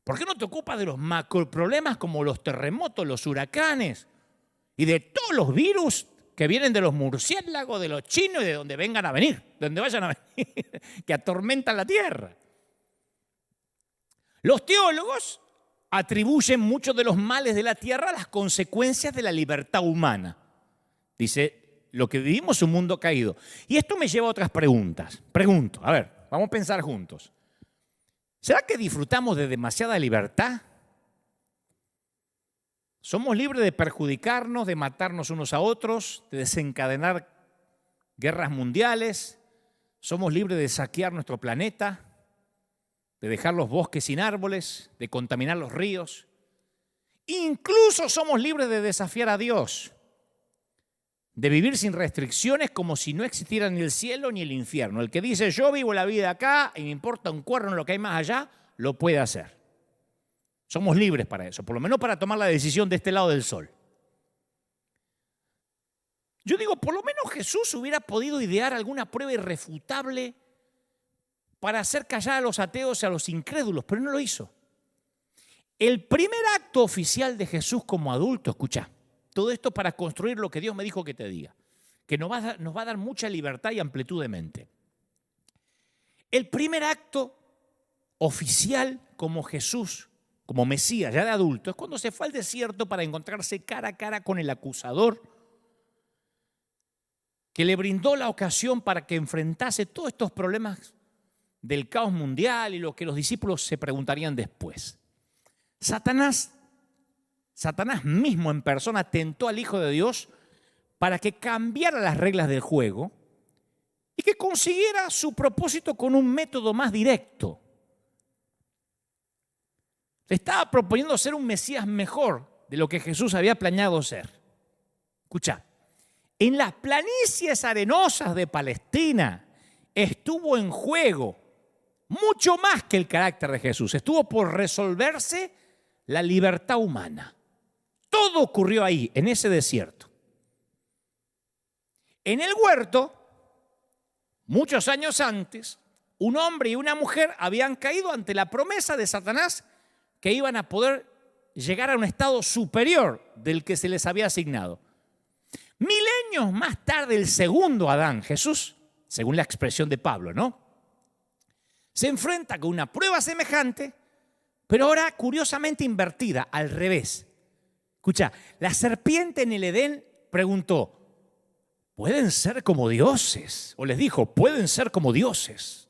¿Por qué no te ocupas de los macroproblemas como los terremotos, los huracanes y de todos los virus que vienen de los murciélagos, de los chinos y de donde vengan a venir, de donde vayan a venir, que atormentan la tierra? Los teólogos atribuyen muchos de los males de la tierra a las consecuencias de la libertad humana. Dice, lo que vivimos es un mundo caído. Y esto me lleva a otras preguntas. Pregunto, a ver, vamos a pensar juntos. ¿Será que disfrutamos de demasiada libertad? ¿Somos libres de perjudicarnos, de matarnos unos a otros, de desencadenar guerras mundiales? ¿Somos libres de saquear nuestro planeta, de dejar los bosques sin árboles, de contaminar los ríos? Incluso somos libres de desafiar a Dios, de vivir sin restricciones como si no existiera ni el cielo ni el infierno. El que dice yo vivo la vida acá y me importa un cuerno lo que hay más allá, lo puede hacer. Somos libres para eso, por lo menos para tomar la decisión de este lado del sol. Yo digo, por lo menos Jesús hubiera podido idear alguna prueba irrefutable para hacer callar a los ateos y a los incrédulos, pero no lo hizo. El primer acto oficial de Jesús como adulto, escucha, todo esto para construir lo que Dios me dijo que te diga, que nos va a dar mucha libertad y amplitud de mente. El primer acto oficial como Jesús, como Mesías, ya de adulto, es cuando se fue al desierto para encontrarse cara a cara con el acusador, que le brindó la ocasión para que enfrentase todos estos problemas del caos mundial y lo que los discípulos se preguntarían después. Satanás mismo en persona tentó al Hijo de Dios para que cambiara las reglas del juego y que consiguiera su propósito con un método más directo. Le estaba proponiendo ser un Mesías mejor de lo que Jesús había planeado ser. Escucha, en las planicies arenosas de Palestina estuvo en juego mucho más que el carácter de Jesús. Estuvo por resolverse la libertad humana. Todo ocurrió ahí, en ese desierto. En el huerto, muchos años antes, un hombre y una mujer habían caído ante la promesa de Satanás que iban a poder llegar a un estado superior del que se les había asignado. Milenios más tarde, el segundo Adán, Jesús, según la expresión de Pablo, ¿no?, se enfrenta con una prueba semejante, pero ahora curiosamente invertida, al revés. Escucha, la serpiente en el Edén preguntó, ¿pueden ser como dioses? O les dijo, pueden ser como dioses.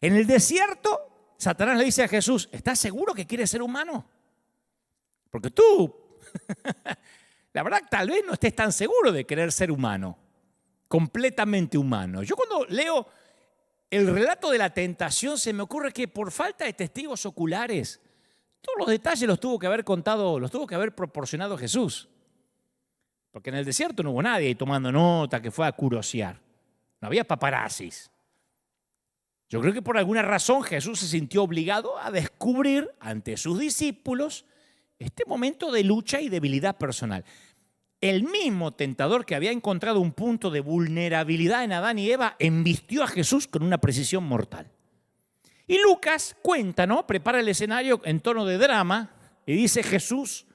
En el desierto, Satanás le dice a Jesús, ¿estás seguro que quieres ser humano? Porque tú, la verdad, tal vez no estés tan seguro de querer ser humano, completamente humano. Yo cuando leo el relato de la tentación se me ocurre que por falta de testigos oculares, todos los detalles los tuvo que haber contado, los tuvo que haber proporcionado Jesús. Porque en el desierto no hubo nadie ahí tomando nota que fue a curiosear. No había paparazzis. Yo creo que por alguna razón Jesús se sintió obligado a descubrir ante sus discípulos este momento de lucha y debilidad personal. el mismo tentador que había encontrado un punto de vulnerabilidad en Adán y Eva, embistió a Jesús con una precisión mortal. Y Lucas cuenta, ¿no? Prepara el escenario en tono de drama y dice: Jesús,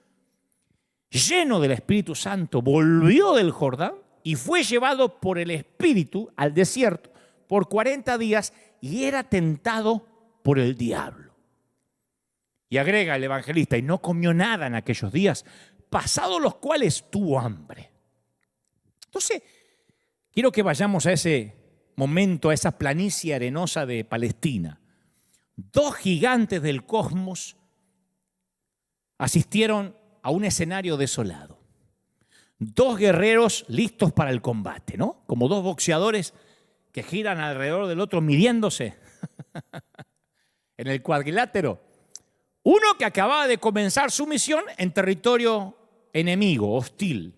lleno del Espíritu Santo, volvió del Jordán y fue llevado por el Espíritu al desierto por 40 días y era tentado por el diablo. Y agrega el evangelista: y no comió nada en aquellos días, pasados los cuales tuvo hambre. Entonces, quiero que vayamos a ese momento, a esa planicie arenosa de Palestina. Dos gigantes del cosmos asistieron a un escenario desolado. Dos guerreros listos para el combate, ¿no? Como dos boxeadores que giran alrededor del otro midiéndose en el cuadrilátero. Uno que acababa de comenzar su misión en territorio enemigo, hostil.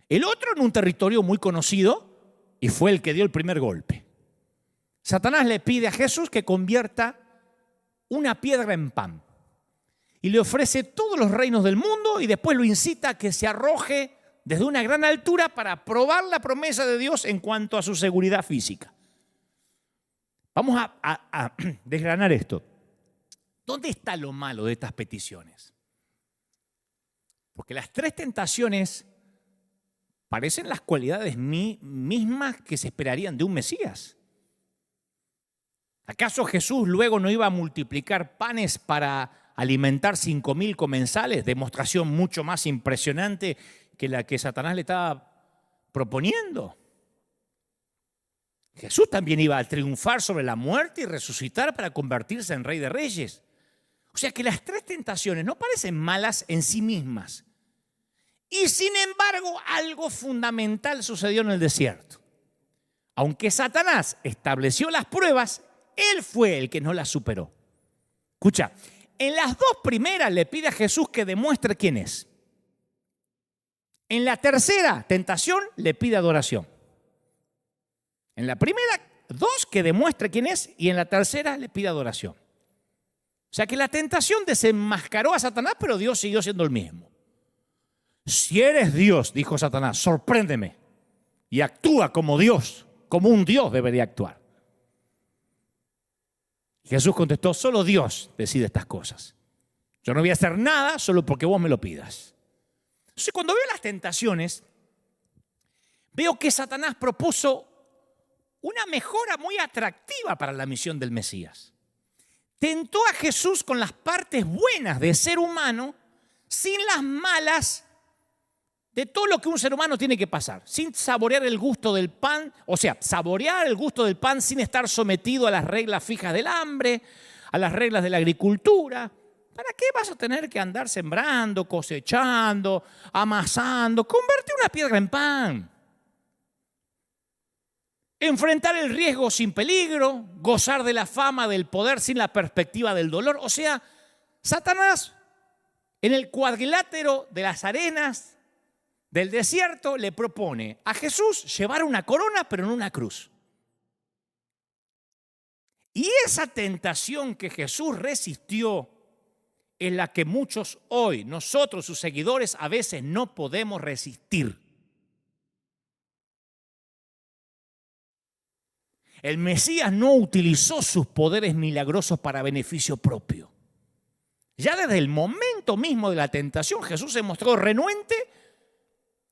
El otro en un territorio muy conocido y fue el que dio el primer golpe. Satanás le pide a Jesús que convierta una piedra en pan y le ofrece todos los reinos del mundo y después lo incita a que se arroje desde una gran altura para probar la promesa de Dios en cuanto a su seguridad física. Vamos a desgranar esto. ¿Dónde está lo malo de estas peticiones? Porque las tres tentaciones parecen las cualidades mismas que se esperarían de un Mesías. ¿Acaso Jesús luego no iba a multiplicar panes para alimentar 5.000 comensales? Demostración mucho más impresionante que la que Satanás le estaba proponiendo. Jesús también iba a triunfar sobre la muerte y resucitar para convertirse en Rey de Reyes. O sea que las tres tentaciones no parecen malas en sí mismas. Y sin embargo, algo fundamental sucedió en el desierto. Aunque Satanás estableció las pruebas, él fue el que no las superó. Escucha, en las dos primeras le pide a Jesús que demuestre quién es. En la tercera tentación le pide adoración. En la primera, dos, que demuestre quién es, y en la tercera le pide adoración. O sea que la tentación desenmascaró a Satanás, pero Dios siguió siendo el mismo. Si eres Dios, dijo Satanás, sorpréndeme y actúa como Dios, como un Dios debería actuar. Jesús contestó: solo Dios decide estas cosas. Yo no voy a hacer nada solo porque vos me lo pidas. Entonces, cuando veo las tentaciones, veo que Satanás propuso una mejora muy atractiva para la misión del Mesías. Tentó a Jesús con las partes buenas de ser humano, sin las malas de todo lo que un ser humano tiene que pasar, sin saborear el gusto del pan, o sea, saborear el gusto del pan sin estar sometido a las reglas fijas del hambre, a las reglas de la agricultura. ¿Para qué vas a tener que andar sembrando, cosechando, amasando, convertir una piedra en pan? Enfrentar el riesgo sin peligro, gozar de la fama, del poder sin la perspectiva del dolor. O sea, Satanás en el cuadrilátero de las arenas del desierto le propone a Jesús llevar una corona pero en una cruz. Y esa tentación que Jesús resistió es la que muchos hoy, nosotros sus seguidores, a veces no podemos resistir. El Mesías no utilizó sus poderes milagrosos para beneficio propio. Ya desde el momento mismo de la tentación, Jesús se mostró renuente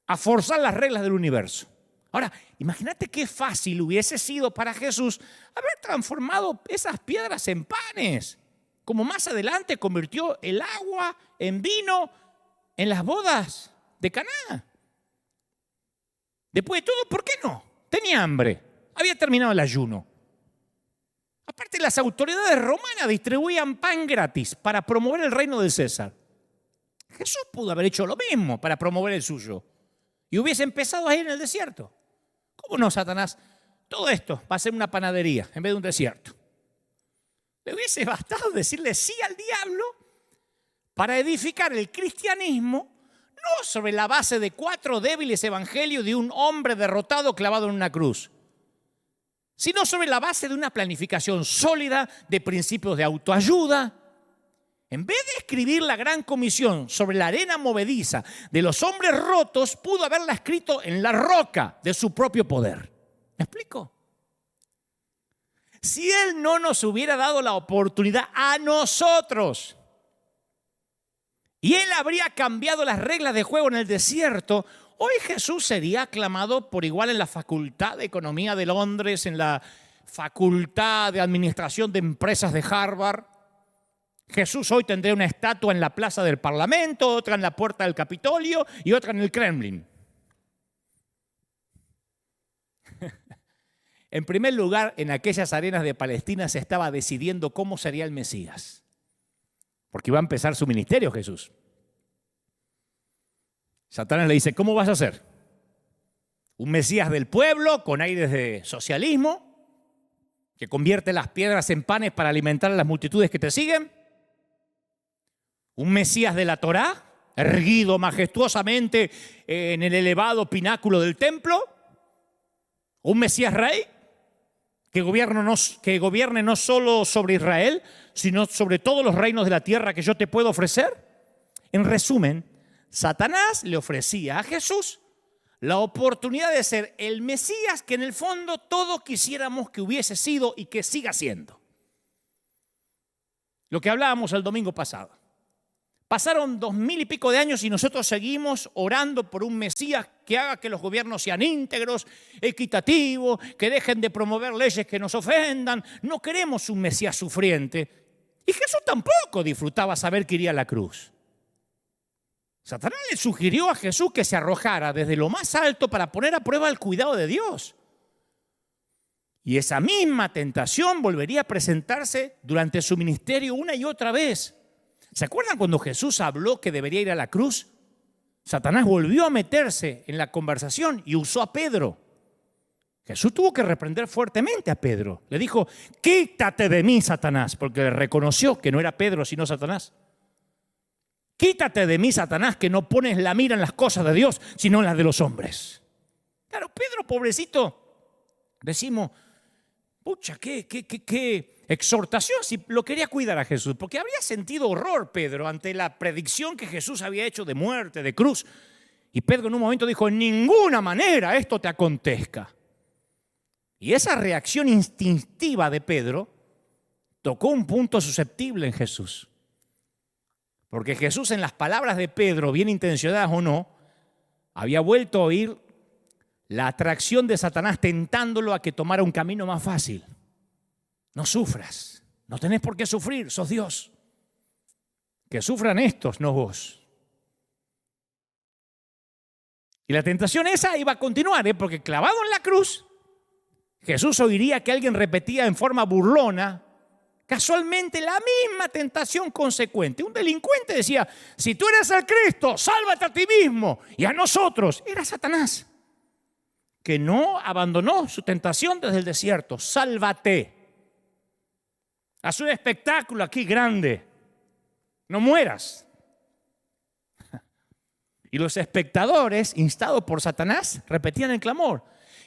a forzar las reglas del universo. Ahora, imagínate qué fácil hubiese sido para Jesús haber transformado esas piedras en panes, como más adelante convirtió el agua en vino en las bodas de Caná. Después de todo, ¿por qué no? Tenía hambre, había terminado el ayuno. Aparte, las autoridades romanas distribuían pan gratis para promover el reino de César. Jesús pudo haber hecho lo mismo para promover el suyo y hubiese empezado ahí en el desierto. ¿Cómo no, Satanás? Todo esto va a ser una panadería en vez de un desierto. Le hubiese bastado decirle sí al diablo para edificar el cristianismo, no sobre la base de 4 débiles evangelios de un hombre derrotado clavado en una cruz, sino sobre la base de una planificación sólida de principios de autoayuda En vez de escribir la gran comisión sobre la arena movediza de los hombres rotos, pudo haberla escrito en la roca de su propio poder. ¿Me explico? Si Él no nos hubiera dado la oportunidad a nosotros, y Él habría cambiado las reglas de juego en el desierto, hoy Jesús sería aclamado por igual en la Facultad de Economía de Londres, en la Facultad de Administración de Empresas de Harvard. Jesús hoy tendría una estatua en la plaza del Parlamento, otra en la puerta del Capitolio y otra en el Kremlin. En primer lugar, en aquellas arenas de Palestina se estaba decidiendo cómo sería el Mesías, porque iba a empezar su ministerio Jesús. Satanás le dice, ¿cómo vas a ser? ¿Un Mesías del pueblo con aires de socialismo que convierte las piedras en panes para alimentar a las multitudes que te siguen? ¿Un Mesías de la Torá, erguido majestuosamente en el elevado pináculo del templo? ¿Un Mesías rey que gobierne no solo sobre Israel, sino sobre todos los reinos de la tierra que yo te puedo ofrecer? En resumen, Satanás le ofrecía a Jesús la oportunidad de ser el Mesías que en el fondo todos quisiéramos que hubiese sido y que siga siendo. Lo que hablábamos el domingo pasado. Pasaron 2000 y pico de años y nosotros seguimos orando por un Mesías que haga que los gobiernos sean íntegros, equitativos, que dejen de promover leyes que nos ofendan. No queremos un Mesías sufriente. Y Jesús tampoco disfrutaba saber que iría a la cruz. Satanás le sugirió a Jesús que se arrojara desde lo más alto para poner a prueba el cuidado de Dios. Y esa misma tentación volvería a presentarse durante su ministerio una y otra vez. ¿Se acuerdan cuando Jesús habló que debería ir a la cruz? Satanás volvió a meterse en la conversación y usó a Pedro. Jesús tuvo que reprender fuertemente a Pedro. Le dijo, quítate de mí, Satanás, porque le reconoció que no era Pedro, sino Satanás. Quítate de mí, Satanás, que no pones la mira en las cosas de Dios, sino en las de los hombres. Claro, Pedro, pobrecito, decimos, pucha, qué exhortación, si lo quería cuidar a Jesús, porque habría sentido horror Pedro ante la predicción que Jesús había hecho de muerte, de cruz. Y Pedro en un momento dijo, en ninguna manera esto te acontezca. Y esa reacción instintiva de Pedro tocó un punto susceptible en Jesús. Porque Jesús, en las palabras de Pedro, bien intencionadas o no, había vuelto a oír la atracción de Satanás tentándolo a que tomara un camino más fácil. No sufras, no tenés por qué sufrir, sos Dios. Que sufran estos, no vos. Y la tentación esa iba a continuar, porque clavado en la cruz, Jesús oiría que alguien repetía en forma burlona, casualmente la misma tentación consecuente. Un delincuente decía, si tú eres el Cristo, sálvate a ti mismo y a nosotros. Era Satanás, que no abandonó su tentación desde el desierto. Sálvate. Haz un espectáculo aquí grande. No mueras. Y los espectadores, instados por Satanás, repetían el clamor.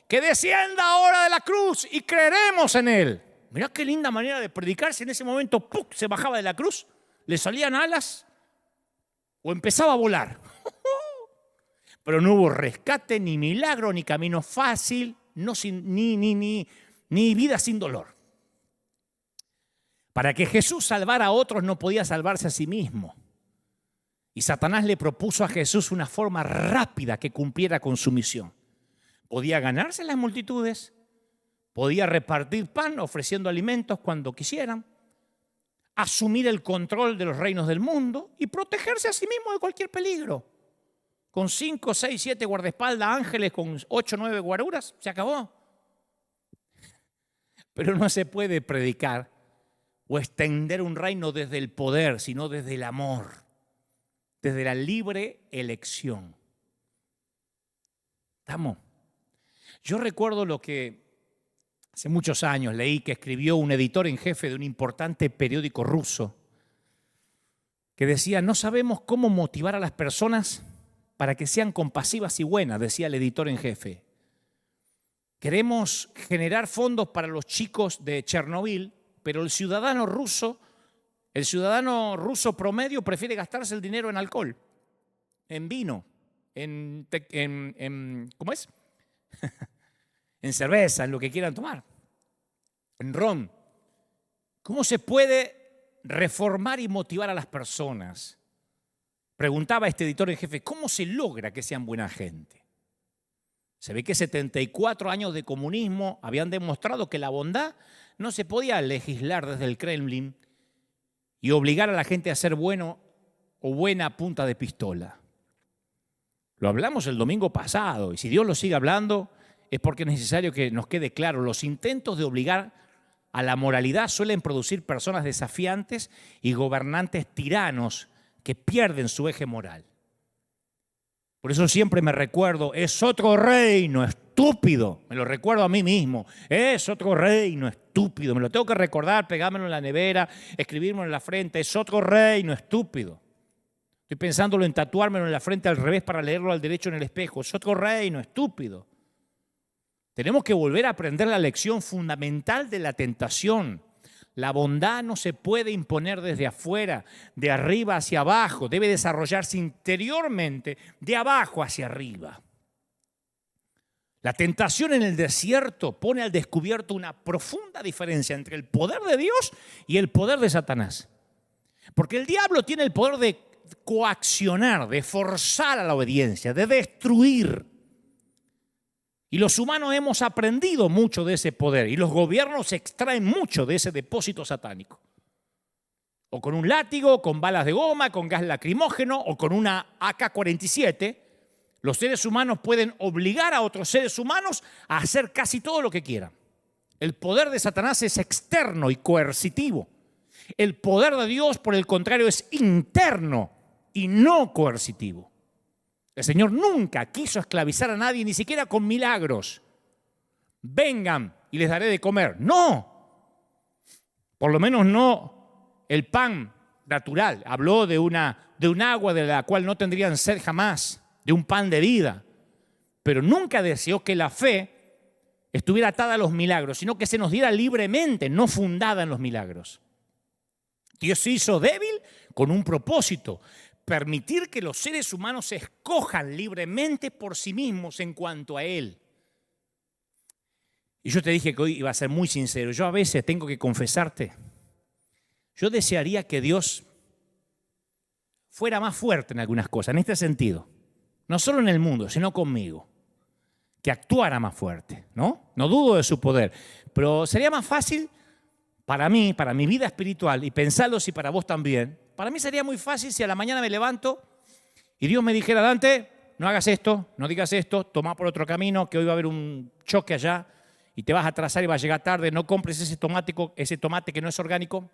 Que descienda ahora de la cruz y creeremos en él. Mirá qué linda manera de predicar si en ese momento ¡puc!, se bajaba de la cruz, le salían alas o empezaba a volar. Pero no hubo rescate, ni milagro, ni camino fácil, ni vida sin dolor. Para que Jesús salvara a otros no podía salvarse a sí mismo. Y Satanás le propuso a Jesús una forma rápida que cumpliera con su misión. Podía ganarse las multitudes, podía repartir pan ofreciendo alimentos cuando quisieran, asumir el control de los reinos del mundo y protegerse a sí mismo de cualquier peligro. Con 5, 6, 7 guardaespaldas, ángeles con 8, 9 guaruras, se acabó. Pero no se puede predicar o extender un reino desde el poder, sino desde el amor, desde la libre elección. ¿Estamos? Yo recuerdo lo que hace muchos años leí que escribió un editor en jefe de un importante periódico ruso que decía, no sabemos cómo motivar a las personas para que sean compasivas y buenas, decía el editor en jefe. Queremos generar fondos para los chicos de Chernobyl, pero el ciudadano ruso El ciudadano ruso promedio prefiere gastarse el dinero en alcohol, en vino, ¿cómo es? En cerveza, en lo que quieran tomar, en ron. ¿Cómo se puede reformar y motivar a las personas? Preguntaba este editor en jefe, ¿cómo se logra que sean buena gente? Se ve que 74 años de comunismo habían demostrado que la bondad no se podía legislar desde el Kremlin y obligar a la gente a ser bueno o buena a punta de pistola. Lo hablamos el domingo pasado y si Dios lo sigue hablando es porque es necesario que nos quede claro. Los intentos de obligar a la moralidad suelen producir personas desafiantes y gobernantes tiranos que pierden su eje moral. Por eso siempre me recuerdo, es otro reino estúpido. Me lo recuerdo a mí mismo. Es otro reino estúpido. Me lo tengo que recordar, pegármelo en la nevera, escribírmelo en la frente. Es otro reino estúpido. Estoy pensándolo en tatuármelo en la frente al revés para leerlo al derecho en el espejo. Es otro reino estúpido. Tenemos que volver a aprender la lección fundamental de la tentación. La bondad no se puede imponer desde afuera, de arriba hacia abajo. Debe desarrollarse interiormente, de abajo hacia arriba. La tentación en el desierto pone al descubierto una profunda diferencia entre el poder de Dios y el poder de Satanás. Porque el diablo tiene el poder de coaccionar, de forzar a la obediencia, de destruir. Y los humanos hemos aprendido mucho de ese poder y los gobiernos extraen mucho de ese depósito satánico. O con un látigo, con balas de goma, con gas lacrimógeno o con una AK-47, los seres humanos pueden obligar a otros seres humanos a hacer casi todo lo que quieran. El poder de Satanás es externo y coercitivo. El poder de Dios, por el contrario, es interno y no coercitivo. El Señor nunca quiso esclavizar a nadie, ni siquiera con milagros. Vengan y les daré de comer. No, por lo menos no el pan natural. Habló de un agua de la cual no tendrían sed jamás, de un pan de vida. Pero nunca deseó que la fe estuviera atada a los milagros, sino que se nos diera libremente, no fundada en los milagros. Dios se hizo débil con un propósito. Permitir que los seres humanos se escojan libremente por sí mismos en cuanto a Él. Y yo te dije que hoy iba a ser muy sincero. Yo a veces tengo que confesarte. Yo desearía que Dios fuera más fuerte en algunas cosas, en este sentido. No solo en el mundo, sino conmigo. Que actuara más fuerte, ¿no? No dudo de su poder. Pero sería más fácil para mí, para mi vida espiritual, y pensarlo si para vos también. Para mí sería muy fácil si a la mañana me levanto y Dios me dijera, Dante, no hagas esto, no digas esto, toma por otro camino, que hoy va a haber un choque allá y te vas a atrasar y vas a llegar tarde, no compres ese tomate que no es orgánico,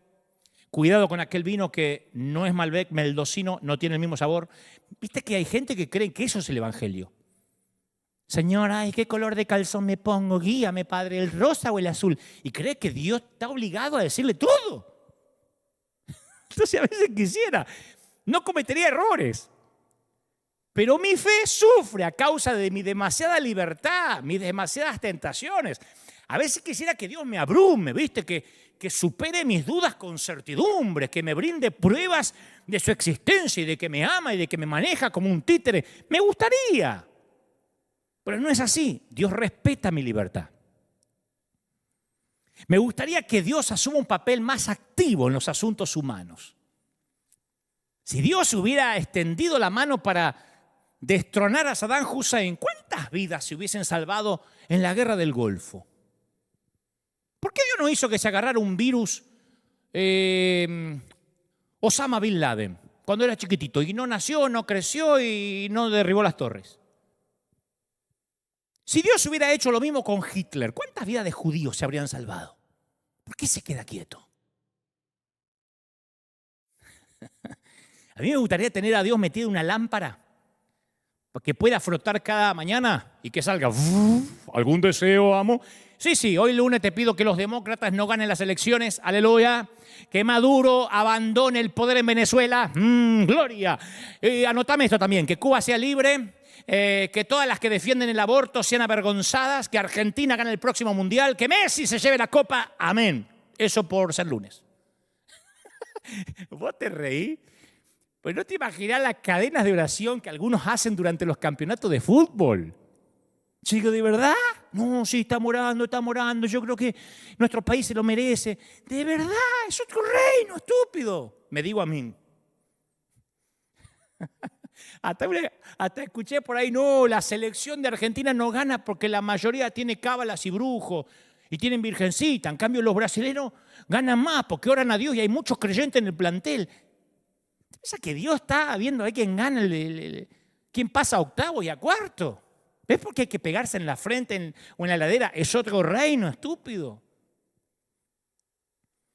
cuidado con aquel vino que no es Malbec, mendocino, no tiene el mismo sabor. ¿Viste que hay gente que cree que eso es el evangelio? Señora, ¿y qué color de calzón me pongo? Guíame, Padre, ¿el rosa o el azul? Y cree que Dios está obligado a decirle todo. Entonces a veces quisiera, no cometería errores. Pero mi fe sufre a causa de mi demasiada libertad, mis demasiadas tentaciones. A veces quisiera que Dios me abrume, ¿viste? Que supere mis dudas con certidumbre, que me brinde pruebas de su existencia y de que me ama y de que me maneja como un títere. Me gustaría, pero no es así. Dios respeta mi libertad. Me gustaría que Dios asuma un papel más activo en los asuntos humanos. Si Dios hubiera extendido la mano para destronar a Saddam Hussein, ¿cuántas vidas se hubiesen salvado en la guerra del Golfo? ¿Por qué Dios no hizo que se agarrara un virus Osama Bin Laden cuando era chiquitito y no nació, no creció y no derribó las torres? Si Dios hubiera hecho lo mismo con Hitler, ¿cuántas vidas de judíos se habrían salvado? ¿Por qué se queda quieto? A mí me gustaría tener a Dios metido en una lámpara para que pueda frotar cada mañana y que salga. ¿Algún deseo, amo? Sí, hoy lunes te pido que los demócratas no ganen las elecciones. Aleluya. Que Maduro abandone el poder en Venezuela. Gloria. Anotame esto también, que Cuba sea libre. Que todas las que defienden el aborto sean avergonzadas, que Argentina gane el próximo mundial, que Messi se lleve la copa, amén. Eso por ser lunes. Vos te reí, pues no te imaginás las cadenas de oración que algunos hacen durante los campeonatos de fútbol. Yo digo, ¿de verdad? No, sí, estamos orando. Yo creo que nuestro país se lo merece. ¿De verdad? Es otro reino, estúpido. Me digo a mí. Hasta escuché por ahí, no, la selección de Argentina no gana porque la mayoría tiene cábalas y brujos y tienen virgencita. En cambio, los brasileños ganan más porque oran a Dios y hay muchos creyentes en el plantel. ¿Piensa que Dios está viendo ahí quién gana, quién pasa a octavo y a cuarto? ¿Ves por qué hay que pegarse en la frente o en la ladera? Es otro reino, estúpido.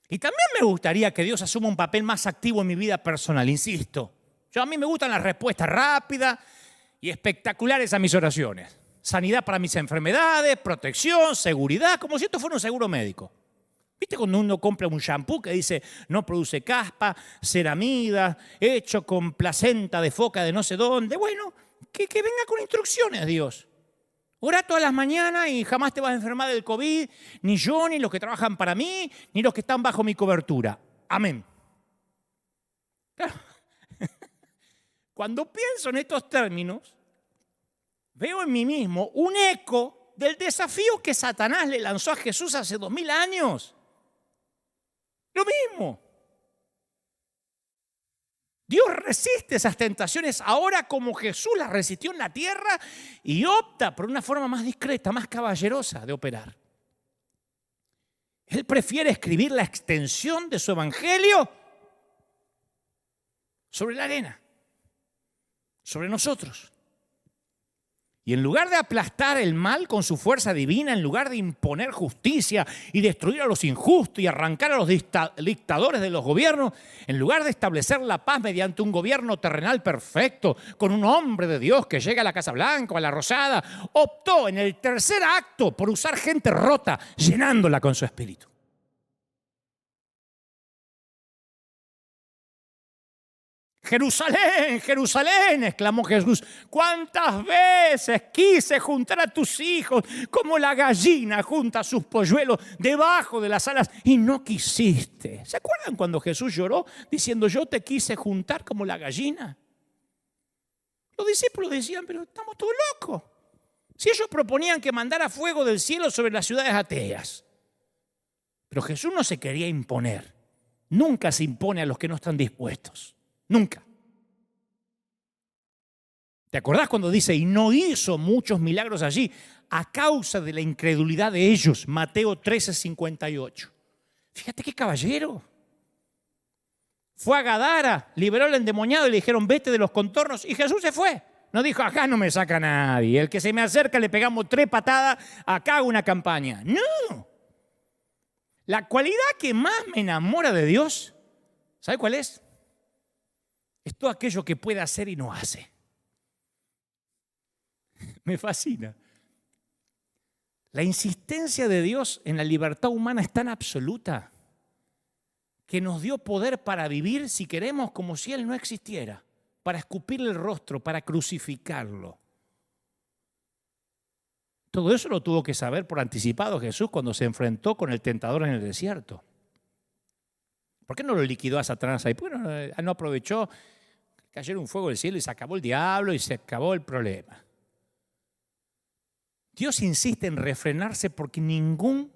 Y también me gustaría que Dios asuma un papel más activo en mi vida personal, insisto. A mí me gustan las respuestas rápidas y espectaculares a mis oraciones. Sanidad para mis enfermedades, protección, seguridad, como si esto fuera un seguro médico. ¿Viste cuando uno compra un shampoo que dice no produce caspa, ceramida, hecho con placenta de foca de no sé dónde? Bueno, que venga con instrucciones, Dios. Ora todas las mañanas y jamás te vas a enfermar del COVID, ni yo, ni los que trabajan para mí, ni los que están bajo mi cobertura. Amén. Claro. Cuando pienso en estos términos, veo en mí mismo un eco del desafío que Satanás le lanzó a Jesús hace 2000 años. Lo mismo. Dios resiste esas tentaciones ahora como Jesús las resistió en la tierra y opta por una forma más discreta, más caballerosa de operar. Él prefiere escribir la extensión de su evangelio sobre la arena, sobre nosotros. Y en lugar de aplastar el mal con su fuerza divina, en lugar de imponer justicia y destruir a los injustos y arrancar a los dictadores de los gobiernos, en lugar de establecer la paz mediante un gobierno terrenal perfecto, con un hombre de Dios que llega a la Casa Blanca o a la Rosada, optó en el tercer acto por usar gente rota, llenándola con su espíritu. Jerusalén, Jerusalén, exclamó Jesús, ¿cuántas veces quise juntar a tus hijos como la gallina junta sus polluelos debajo de las alas y no quisiste? ¿Se acuerdan cuando Jesús lloró diciendo yo te quise juntar como la gallina? Los discípulos decían, pero estamos todos locos. Si ellos proponían que mandara fuego del cielo sobre las ciudades ateas. Pero Jesús no se quería imponer. Nunca se impone a los que no están dispuestos. Nunca. ¿Te acordás cuando dice, y no hizo muchos milagros allí a causa de la incredulidad de ellos? Mateo 13:58. Fíjate qué caballero. Fue a Gadara, liberó al endemoniado y le dijeron, vete de los contornos. Y Jesús se fue. No dijo, acá no me saca nadie. El que se me acerca le pegamos 3 patadas, acá hago una campaña. No. La cualidad que más me enamora de Dios, ¿sabe cuál es? Es todo aquello que puede hacer y no hace. Me fascina. La insistencia de Dios en la libertad humana es tan absoluta que nos dio poder para vivir, si queremos, como si Él no existiera, para escupirle el rostro, para crucificarlo. Todo eso lo tuvo que saber por anticipado Jesús cuando se enfrentó con el tentador en el desierto. ¿Por qué no lo liquidó a Satanás ahí? ¿Por qué no aprovechó? Cayó un fuego del cielo y se acabó el diablo y se acabó el problema. Dios insiste en refrenarse porque ningún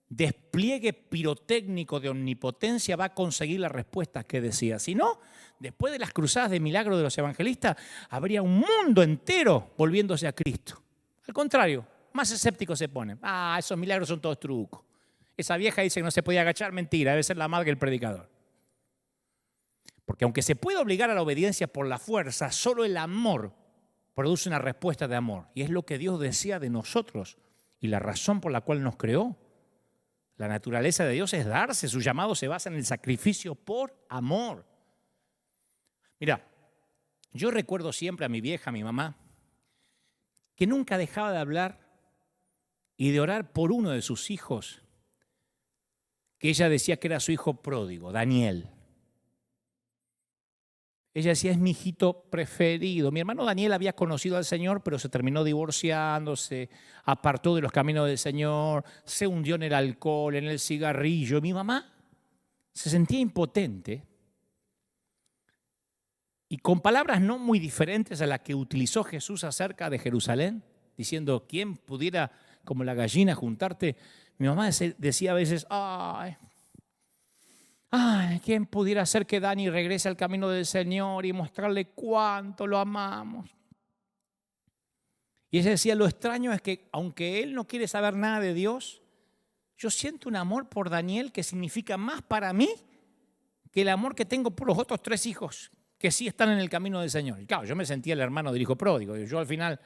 despliegue pirotécnico de omnipotencia va a conseguir la respuesta que decía. Si no, después de las cruzadas de milagro de los evangelistas, habría un mundo entero volviéndose a Cristo. Al contrario, más escépticos se ponen. Esos milagros son todos trucos. Esa vieja dice que no se podía agachar, mentira, debe ser la madre del predicador. Porque aunque se puede obligar a la obediencia por la fuerza, solo el amor produce una respuesta de amor. Y es lo que Dios decía de nosotros y la razón por la cual nos creó. La naturaleza de Dios es darse, su llamado se basa en el sacrificio por amor. Mira, yo recuerdo siempre a mi vieja, a mi mamá, que nunca dejaba de hablar y de orar por uno de sus hijos, que ella decía que era su hijo pródigo, Daniel. Ella decía, es mi hijito preferido. Mi hermano Daniel había conocido al Señor, pero se terminó divorciando, se apartó de los caminos del Señor, se hundió en el alcohol, en el cigarrillo. Mi mamá se sentía impotente y con palabras no muy diferentes a las que utilizó Jesús acerca de Jerusalén, diciendo, ¿quién pudiera como la gallina juntarte? Mi mamá decía a veces, ay, ¿quién pudiera hacer que Dani regrese al camino del Señor y mostrarle cuánto lo amamos? Y ella decía, lo extraño es que aunque él no quiere saber nada de Dios, yo siento un amor por Daniel que significa más para mí que el amor que tengo por los otros 3 hijos que sí están en el camino del Señor. Y claro, yo me sentía el hermano del hijo pródigo. Yo al final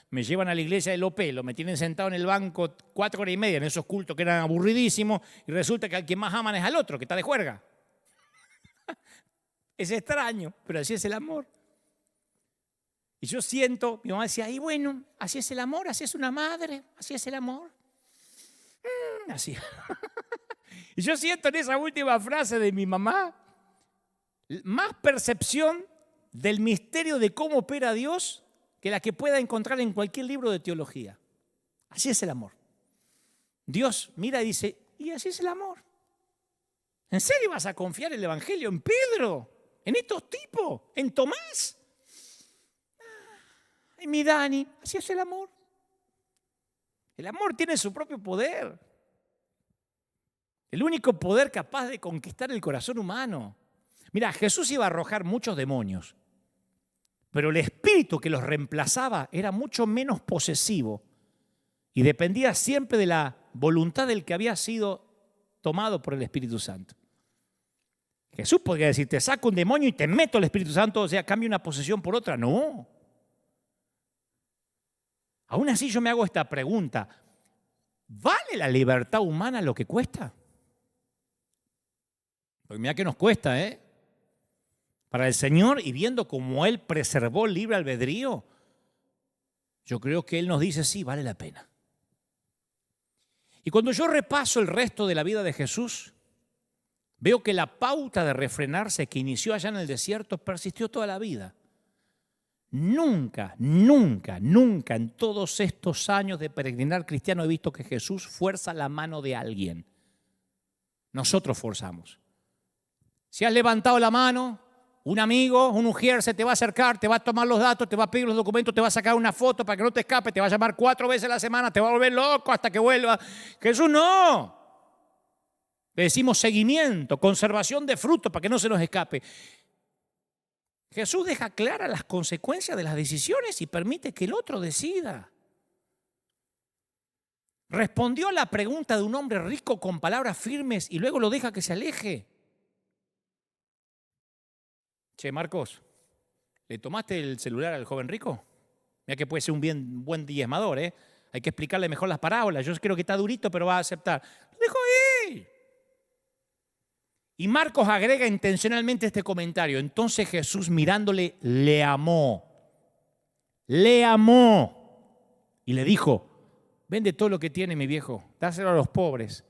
me llevan a la iglesia de Lopelo, me tienen sentado en el banco 4 horas y media en esos cultos que eran aburridísimos y resulta que al que más aman es al otro, que está de juerga. Es extraño, pero así es el amor. Y yo siento, mi mamá decía, y bueno, así es el amor, así es una madre, así es el amor. Así. Y yo siento en esa última frase de mi mamá más percepción del misterio de cómo opera Dios que la que pueda encontrar en cualquier libro de teología. Así es el amor. Dios mira y dice, y así es el amor. ¿En serio vas a confiar el Evangelio en Pedro? ¿En estos tipos? ¿En Tomás? En mi Dani, así es el amor. El amor tiene su propio poder. El único poder capaz de conquistar el corazón humano. Mira, Jesús iba a arrojar muchos demonios, pero el espíritu que los reemplazaba era mucho menos posesivo y dependía siempre de la voluntad del que había sido tomado por el Espíritu Santo. Jesús podría decir, te saco un demonio y te meto el Espíritu Santo, o sea, cambio una posesión por otra. No. Aún así yo me hago esta pregunta, ¿vale la libertad humana lo que cuesta? Porque mira que nos cuesta, ¿eh? Para el Señor, y viendo cómo Él preservó el libre albedrío, yo creo que Él nos dice, sí, vale la pena. Y cuando yo repaso el resto de la vida de Jesús, veo que la pauta de refrenarse que inició allá en el desierto persistió toda la vida. Nunca, nunca, nunca en todos estos años de peregrinar cristiano he visto que Jesús fuerza la mano de alguien. Nosotros forzamos. Si has levantado la mano, un amigo, un ujier se te va a acercar, te va a tomar los datos, te va a pedir los documentos, te va a sacar una foto para que no te escape, te va a llamar 4 veces a la semana, te va a volver loco hasta que vuelva. Jesús no. Le decimos seguimiento, conservación de frutos para que no se nos escape. Jesús deja claras las consecuencias de las decisiones y permite que el otro decida. Respondió a la pregunta de un hombre rico con palabras firmes y luego lo deja que se aleje. Che, Marcos, ¿le tomaste el celular al joven rico? Mira que puede ser un buen diezmador, ¿eh? Hay que explicarle mejor las parábolas. Yo creo que está durito, pero va a aceptar. Lo dejo ahí. Y Marcos agrega intencionalmente este comentario. Entonces Jesús mirándole le amó. Le amó. Y le dijo, vende todo lo que tiene mi viejo, dáselo a los pobres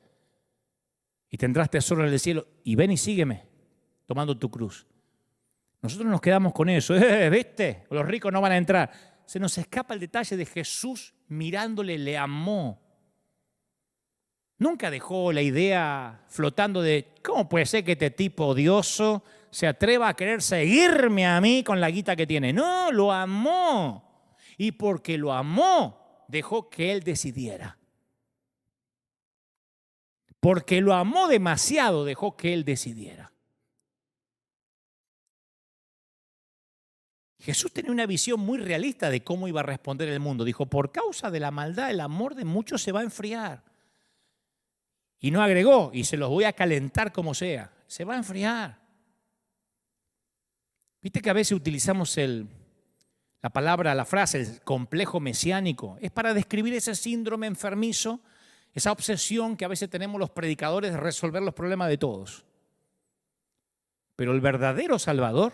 y tendrás tesoro en el cielo. Y ven y sígueme tomando tu cruz. Nosotros nos quedamos con eso. ¿Viste? Los ricos no van a entrar. Se nos escapa el detalle de Jesús mirándole le amó. Nunca dejó la idea flotando de ¿cómo puede ser que este tipo odioso se atreva a querer seguirme a mí con la guita que tiene? No, lo amó. Y porque lo amó, dejó que él decidiera. Porque lo amó demasiado, dejó que él decidiera. Jesús tenía una visión muy realista de cómo iba a responder el mundo. Dijo, por causa de la maldad, el amor de muchos se va a enfriar. Y no agregó, y se los voy a calentar como sea. Se va a enfriar. Viste que a veces utilizamos la palabra, la frase, el complejo mesiánico. Es para describir ese síndrome enfermizo, esa obsesión que a veces tenemos los predicadores de resolver los problemas de todos. Pero el verdadero Salvador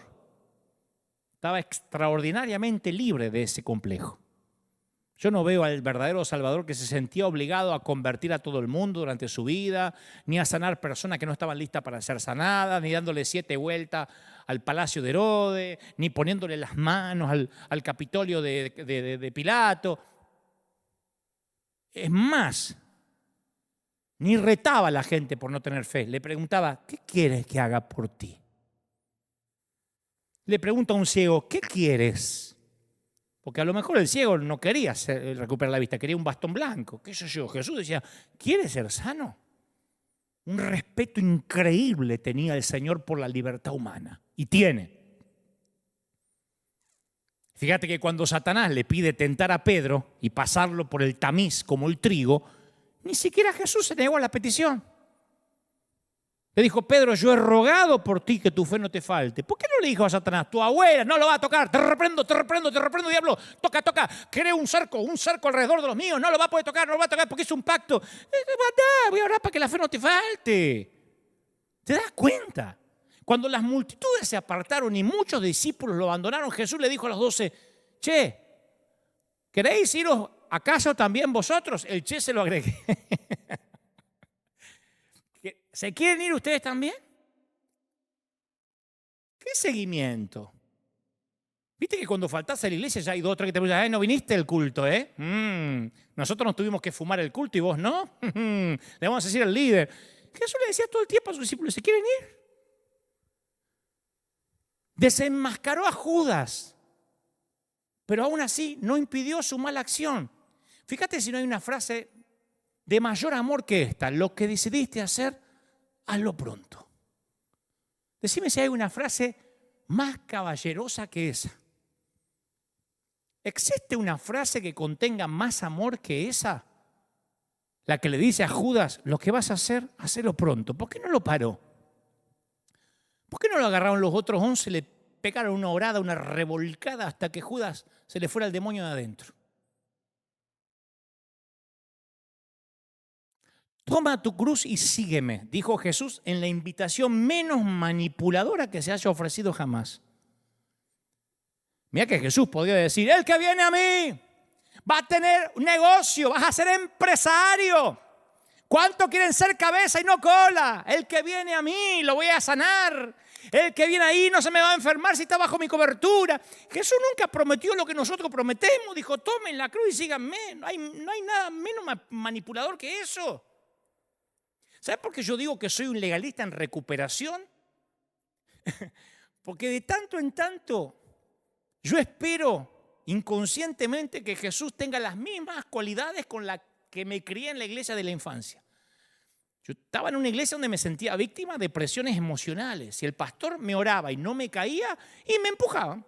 estaba extraordinariamente libre de ese complejo. Yo no veo al verdadero Salvador que se sentía obligado a convertir a todo el mundo durante su vida, ni a sanar personas que no estaban listas para ser sanadas, ni dándole 7 vueltas al palacio de Herodes, ni poniéndole las manos al Capitolio de Pilato. Es más, Ni retaba a la gente por no tener fe. Le preguntaba, ¿qué quieres que haga por ti? Le pregunta a un ciego, ¿qué quieres? Porque a lo mejor el ciego no quería recuperar la vista, quería un bastón blanco. ¿Qué sé yo? Jesús decía, ¿quieres ser sano? Un respeto increíble tenía el Señor por la libertad humana. Y tiene. Fíjate que cuando Satanás le pide tentar a Pedro y pasarlo por el tamiz como el trigo, ni siquiera Jesús se negó a la petición. Le dijo, Pedro, yo he rogado por ti que tu fe no te falte. ¿Por qué no le dijo a Satanás, tu abuela no lo va a tocar? Te reprendo, diablo. Toca. Crea un cerco alrededor de los míos. No lo va a poder tocar, porque es un pacto. Voy a orar para que la fe no te falte. ¿Te das cuenta? Cuando las multitudes se apartaron y muchos discípulos lo abandonaron, Jesús le dijo a los 12, che, ¿queréis iros acaso también vosotros? El che se lo agregué. ¿Se quieren ir ustedes también? ¿Qué seguimiento? Viste que cuando faltás a la iglesia ya hay 2 o 3 que te preguntan, no viniste al culto, ¿eh? Nosotros nos tuvimos que fumar el culto y vos no. Le vamos a decir al líder. Jesús le decía todo el tiempo a sus discípulos, ¿se quieren ir? Desenmascaró a Judas, pero aún así no impidió su mala acción. Fíjate si no hay una frase de mayor amor que esta. Lo que decidiste hacer, hazlo pronto. Decime si hay una frase más caballerosa que esa. ¿Existe una frase que contenga más amor que esa? La que le dice a Judas, lo que vas a hacer, hacelo pronto. ¿Por qué no lo paró? ¿Por qué no lo agarraron los otros 11, le pegaron una orada, una revolcada hasta que Judas se le fuera el demonio de adentro? Toma tu cruz y sígueme, dijo Jesús en la invitación menos manipuladora que se haya ofrecido jamás. Mira que Jesús podría decir, el que viene a mí va a tener un negocio, vas a ser empresario. ¿Cuántos quieren ser cabeza y no cola? El que viene a mí lo voy a sanar. El que viene ahí no se me va a enfermar si está bajo mi cobertura. Jesús nunca prometió lo que nosotros prometemos. Dijo, tomen la cruz y síganme. No hay nada menos manipulador que eso. ¿Sabes por qué yo digo que soy un legalista en recuperación? Porque de tanto en tanto yo espero inconscientemente que Jesús tenga las mismas cualidades con las que me crié en la iglesia de la infancia. Yo estaba en una iglesia donde me sentía víctima de presiones emocionales. Si el pastor me oraba y no me caía, y me empujaban.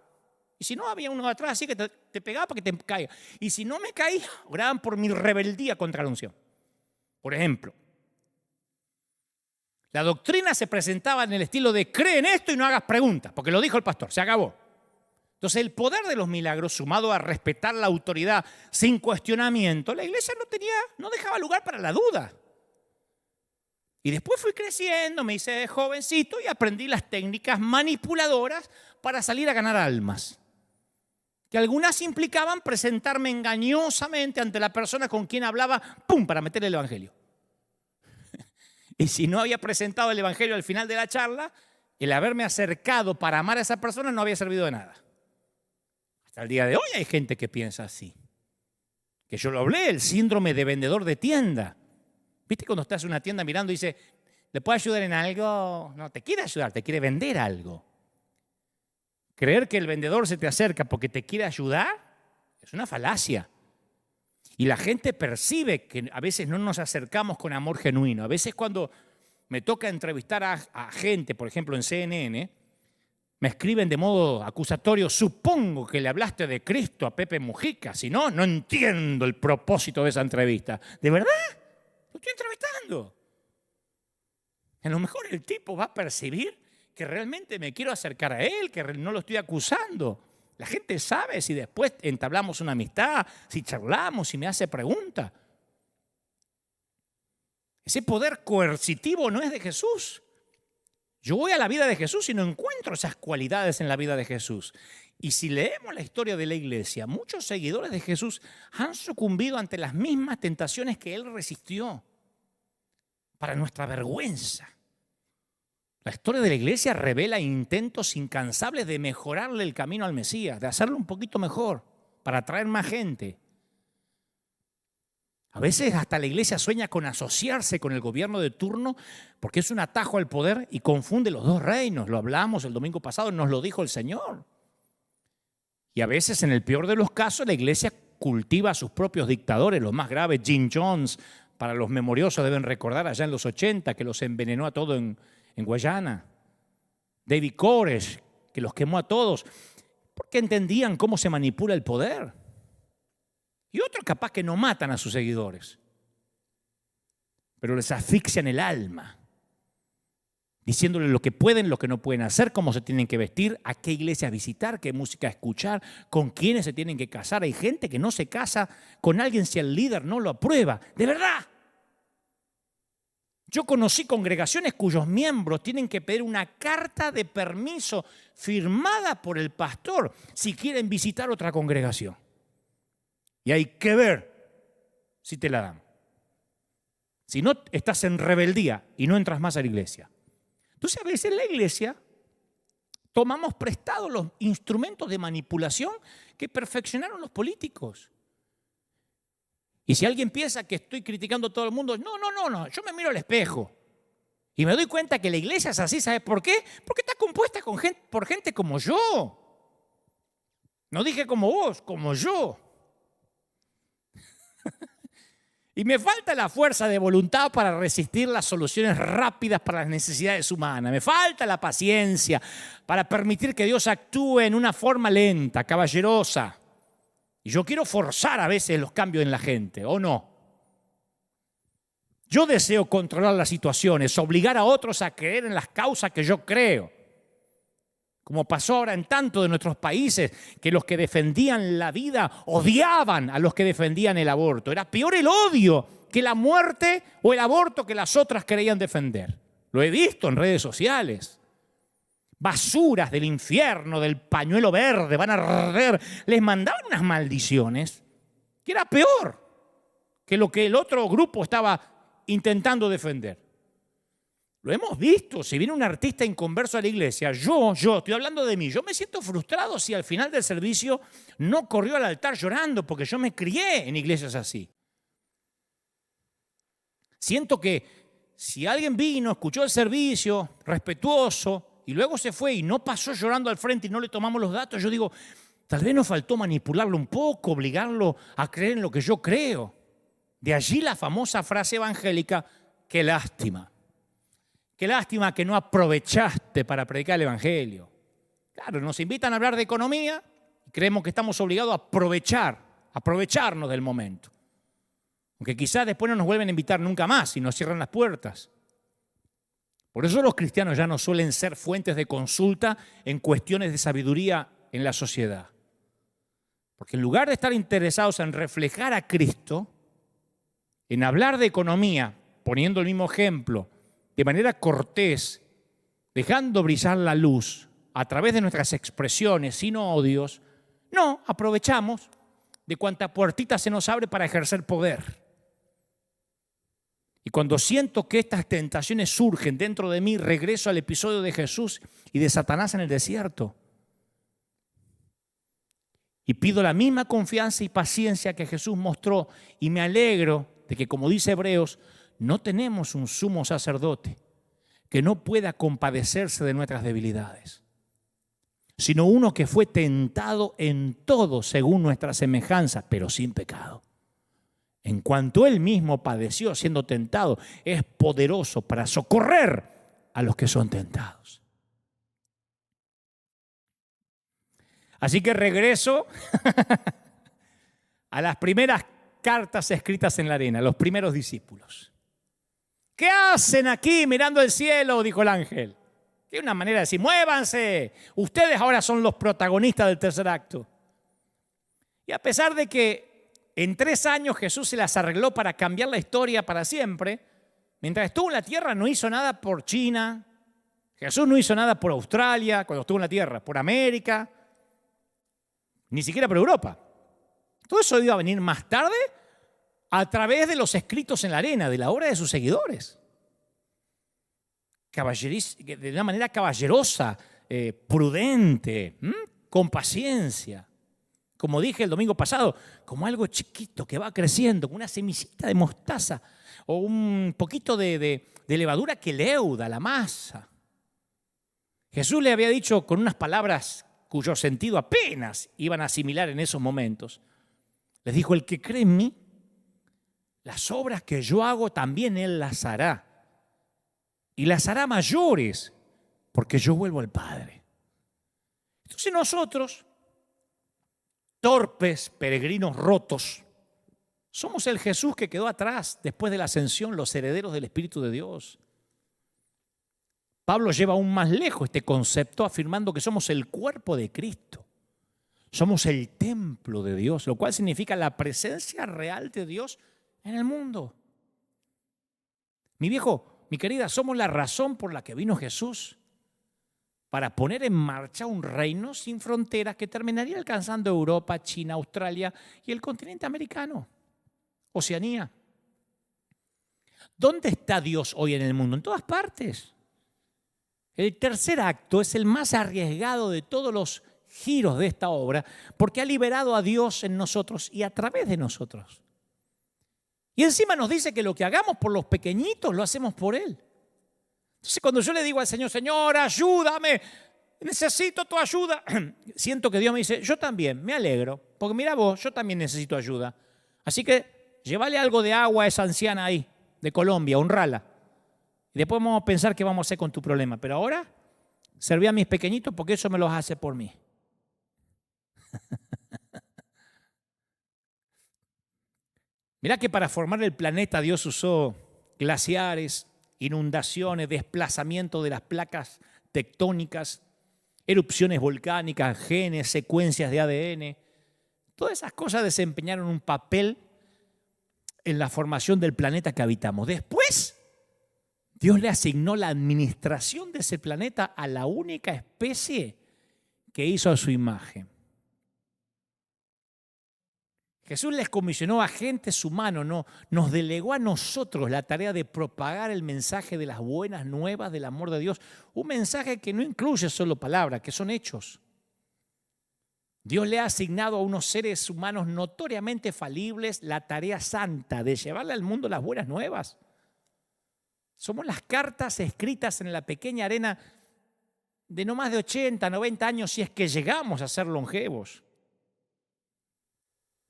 Y si no, había uno atrás así que te pegaba para que te caiga. Y si no me caía, oraban por mi rebeldía contra la unción. Por ejemplo, la doctrina se presentaba en el estilo de cree en esto y no hagas preguntas, porque lo dijo el pastor, se acabó. Entonces el poder de los milagros, sumado a respetar la autoridad sin cuestionamiento, la iglesia no dejaba lugar para la duda. Y después fui creciendo, me hice jovencito y aprendí las técnicas manipuladoras para salir a ganar almas. Que algunas implicaban presentarme engañosamente ante la persona con quien hablaba, ¡pum!, para meterle el evangelio. Y si no había presentado el evangelio al final de la charla, el haberme acercado para amar a esa persona no había servido de nada. Hasta el día de hoy hay gente que piensa así. Que yo lo hablé, el síndrome de vendedor de tienda. ¿Viste cuando estás en una tienda mirando y dice, ¿le puedo ayudar en algo? No, te quiere ayudar, te quiere vender algo. Creer que el vendedor se te acerca porque te quiere ayudar es una falacia. Y la gente percibe que a veces no nos acercamos con amor genuino. A veces cuando me toca entrevistar a gente, por ejemplo en CNN, me escriben de modo acusatorio, supongo que le hablaste de Cristo a Pepe Mujica, si no, no entiendo el propósito de esa entrevista. ¿De verdad? Lo estoy entrevistando. A lo mejor el tipo va a percibir que realmente me quiero acercar a él, que no lo estoy acusando. La gente sabe si después entablamos una amistad, si charlamos, si me hace preguntas. Ese poder coercitivo no es de Jesús. Yo voy a la vida de Jesús y no encuentro esas cualidades en la vida de Jesús. Y si leemos la historia de la iglesia, muchos seguidores de Jesús han sucumbido ante las mismas tentaciones que Él resistió. Para nuestra vergüenza. La historia de la iglesia revela intentos incansables de mejorarle el camino al Mesías, de hacerlo un poquito mejor, para atraer más gente. A veces hasta la iglesia sueña con asociarse con el gobierno de turno porque es un atajo al poder y confunde los dos reinos. Lo hablamos el domingo pasado, nos lo dijo el Señor. Y a veces, en el peor de los casos, la iglesia cultiva a sus propios dictadores, los más graves. Jim Jones, para los memoriosos deben recordar allá en los 80, que los envenenó a todos en Guayana. David Koresh, que los quemó a todos, porque entendían cómo se manipula el poder. Y otros capaz que no matan a sus seguidores, pero les asfixian el alma, diciéndoles lo que pueden, lo que no pueden hacer, cómo se tienen que vestir, a qué iglesia visitar, qué música escuchar, con quiénes se tienen que casar. Hay gente que no se casa con alguien si el líder no lo aprueba. De verdad. Yo conocí congregaciones cuyos miembros tienen que pedir una carta de permiso firmada por el pastor si quieren visitar otra congregación. Y hay que ver si te la dan. Si no, estás en rebeldía y no entras más a la iglesia. Entonces, a veces en la iglesia tomamos prestados los instrumentos de manipulación que perfeccionaron los políticos. Y si alguien piensa que estoy criticando a todo el mundo, no, yo me miro al espejo y me doy cuenta que la iglesia es así. ¿Sabes por qué? Porque está compuesta por gente como yo. No dije como vos, como yo. Y me falta la fuerza de voluntad para resistir las soluciones rápidas para las necesidades humanas. Me falta la paciencia para permitir que Dios actúe en una forma lenta, caballerosa. Y yo quiero forzar a veces los cambios en la gente, ¿o no? Yo deseo controlar las situaciones, obligar a otros a creer en las causas que yo creo. Como pasó ahora en tantos de nuestros países, que los que defendían la vida odiaban a los que defendían el aborto. Era peor el odio que la muerte o el aborto que las otras creían defender. Lo he visto en redes sociales. Basuras del infierno, del pañuelo verde, van a arder. Les mandaban unas maldiciones que era peor que lo que el otro grupo estaba intentando defender. Lo hemos visto. Si viene un artista inconverso a la iglesia, yo estoy hablando de mí, yo me siento frustrado si al final del servicio no corrió al altar llorando, porque yo me crié en iglesias así. Siento que si alguien vino, escuchó el servicio, respetuoso, y luego se fue y no pasó llorando al frente y no le tomamos los datos, yo digo, tal vez nos faltó manipularlo un poco, obligarlo a creer en lo que yo creo. De allí la famosa frase evangélica, qué lástima. Qué lástima que no aprovechaste para predicar el evangelio. Claro, nos invitan a hablar de economía y creemos que estamos obligados a aprovecharnos del momento. Aunque quizás después no nos vuelven a invitar nunca más y nos cierran las puertas. Por eso los cristianos ya no suelen ser fuentes de consulta en cuestiones de sabiduría en la sociedad. Porque en lugar de estar interesados en reflejar a Cristo, en hablar de economía, poniendo el mismo ejemplo, de manera cortés, dejando brillar la luz a través de nuestras expresiones, sin odios, no, aprovechamos de cuanta puertita se nos abre para ejercer poder. Y cuando siento que estas tentaciones surgen dentro de mí, regreso al episodio de Jesús y de Satanás en el desierto. Y pido la misma confianza y paciencia que Jesús mostró, y me alegro de que, como dice Hebreos, no tenemos un sumo sacerdote que no pueda compadecerse de nuestras debilidades, sino uno que fue tentado en todo según nuestra semejanza, pero sin pecado. En cuanto él mismo padeció siendo tentado, es poderoso para socorrer a los que son tentados. Así que regreso a las primeras cartas escritas en la arena, los primeros discípulos. ¿Qué hacen aquí mirando el cielo?, dijo el ángel. Que es una manera de decir, muévanse, ustedes ahora son los protagonistas del tercer acto. Y a pesar de que en 3 años Jesús se las arregló para cambiar la historia para siempre, mientras estuvo en la tierra no hizo nada por China, Jesús no hizo nada por Australia cuando estuvo en la tierra, por América, ni siquiera por Europa. Todo eso iba a venir más tarde a través de los escritos en la arena, de la obra de sus seguidores. De una manera caballerosa, prudente, con paciencia. Como dije el domingo pasado, como algo chiquito que va creciendo, como una semillita de mostaza o un poquito de levadura que leuda la masa. Jesús le había dicho con unas palabras cuyo sentido apenas iban a asimilar en esos momentos. Les dijo, el que cree en mí, las obras que yo hago también él las hará. Y las hará mayores, porque yo vuelvo al Padre. Entonces nosotros, torpes, peregrinos rotos, somos el Jesús que quedó atrás después de la ascensión, los herederos del Espíritu de Dios. Pablo lleva aún más lejos este concepto afirmando que somos el cuerpo de Cristo. Somos el templo de Dios, lo cual significa la presencia real de Dios en el mundo. Mi viejo, mi querida, somos la razón por la que vino Jesús para poner en marcha un reino sin fronteras que terminaría alcanzando Europa, China, Australia y el continente americano, Oceanía. ¿Dónde está Dios hoy en el mundo? En todas partes. El tercer acto es el más arriesgado de todos los giros de esta obra porque ha liberado a Dios en nosotros y a través de nosotros. Y encima nos dice que lo que hagamos por los pequeñitos lo hacemos por Él. Entonces cuando yo le digo al Señor, Señor, ayúdame, necesito tu ayuda, siento que Dios me dice, yo también, me alegro, porque mira vos, yo también necesito ayuda. Así que llévale algo de agua a esa anciana ahí, de Colombia, honrala. Y después vamos a pensar qué vamos a hacer con tu problema. Pero ahora, serví a mis pequeñitos porque eso me los hace por mí. Mirá que para formar el planeta Dios usó glaciares, inundaciones, desplazamiento de las placas tectónicas, erupciones volcánicas, genes, secuencias de ADN. Todas esas cosas desempeñaron un papel en la formación del planeta que habitamos. Después, Dios le asignó la administración de ese planeta a la única especie que hizo a su imagen. Jesús les comisionó a agentes humanos, no, nos delegó a nosotros la tarea de propagar el mensaje de las buenas nuevas del amor de Dios. Un mensaje que no incluye solo palabras, que son hechos. Dios le ha asignado a unos seres humanos notoriamente falibles la tarea santa de llevarle al mundo las buenas nuevas. Somos las cartas escritas en la pequeña arena de no más de 80, 90 años si es que llegamos a ser longevos.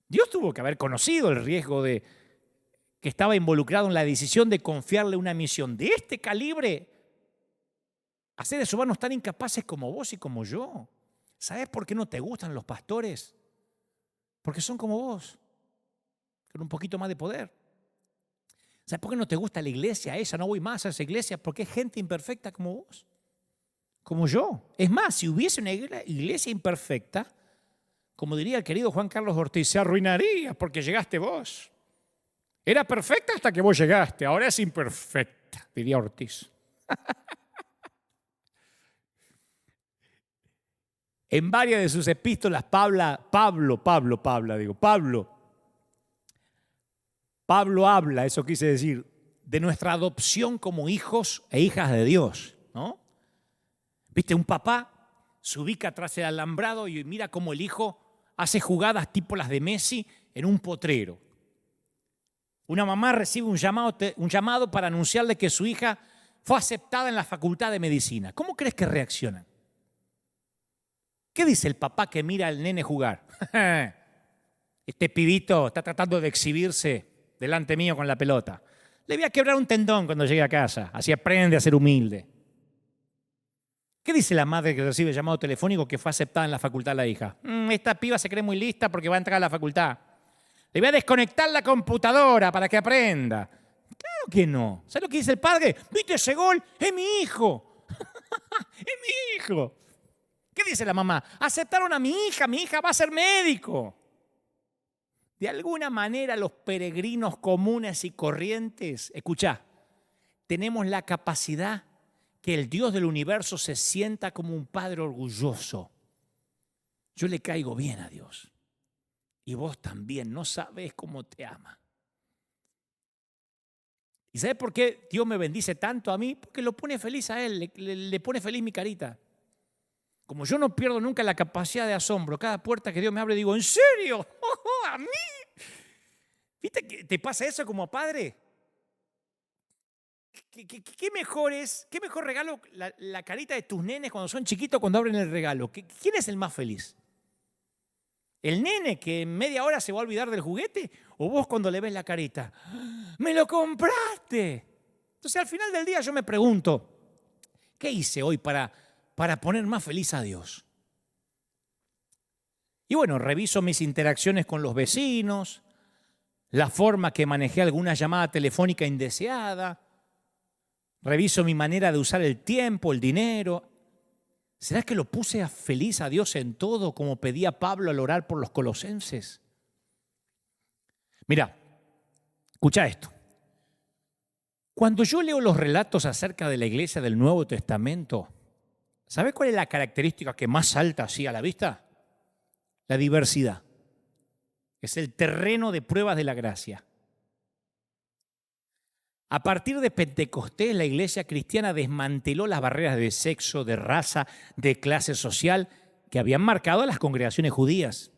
Dios tuvo que haber conocido el riesgo que estaba involucrado en la decisión de confiarle una misión de este calibre a seres humanos tan incapaces como vos y como yo. ¿Sabes por qué no te gustan los pastores? Porque son como vos, con un poquito más de poder. ¿Sabes por qué no te gusta la iglesia esa? No voy más a esa iglesia porque es gente imperfecta como vos, como yo. Es más, si hubiese una iglesia imperfecta, como diría el querido Juan Carlos Ortiz, se arruinaría porque llegaste vos. Era perfecta hasta que vos llegaste, ahora es imperfecta, diría Ortiz. En varias de sus epístolas, Pablo habla, eso quise decir, de nuestra adopción como hijos e hijas de Dios, ¿no? ¿Viste? Un papá se ubica tras el alambrado y mira cómo el hijo hace jugadas tipo las de Messi en un potrero. Una mamá recibe un llamado para anunciarle que su hija fue aceptada en la facultad de medicina. ¿Cómo crees que reaccionan? ¿Qué dice el papá que mira al nene jugar? Este pibito está tratando de exhibirse delante mío con la pelota. Le voy a quebrar un tendón cuando llegue a casa. Así aprende a ser humilde. ¿Qué dice la madre que recibe el llamado telefónico que fue aceptada en la facultad la hija? Esta piba se cree muy lista porque va a entrar a la facultad. Le voy a desconectar la computadora para que aprenda. Claro que no. ¿Sabes lo que dice el padre? ¿Viste ese gol? ¡Es mi hijo! ¡Es mi hijo! ¿Qué dice la mamá? Aceptaron a mi hija va a ser médico. De alguna manera los peregrinos comunes y corrientes, escuchá, tenemos la capacidad que el Dios del universo se sienta como un padre orgulloso. Yo le caigo bien a Dios. Y vos también, no sabés cómo te ama. ¿Y sabés por qué Dios me bendice tanto a mí? Porque lo pone feliz a Él, le pone feliz mi carita. Como yo no pierdo nunca la capacidad de asombro, cada puerta que Dios me abre digo, ¿en serio? ¿A mí? ¿Viste que te pasa eso como padre? ¿Qué mejor regalo la carita de tus nenes cuando son chiquitos cuando abren el regalo? ¿Quién es el más feliz? ¿El nene que en media hora se va a olvidar del juguete? ¿O vos cuando le ves la carita? ¡Me lo compraste! Entonces al final del día yo me pregunto, ¿qué hice hoy para poner más feliz a Dios? Y bueno, reviso mis interacciones con los vecinos, la forma que manejé alguna llamada telefónica indeseada, reviso mi manera de usar el tiempo, el dinero. ¿Será que lo puse feliz a Dios en todo, como pedía Pablo al orar por los colosenses? Mira, escucha esto. Cuando yo leo los relatos acerca de la iglesia del Nuevo Testamento, ¿sabes cuál es la característica que más salta así a la vista? La diversidad. Es el terreno de pruebas de la gracia. A partir de Pentecostés, la iglesia cristiana desmanteló las barreras de sexo, de raza, de clase social que habían marcado a las congregaciones judías.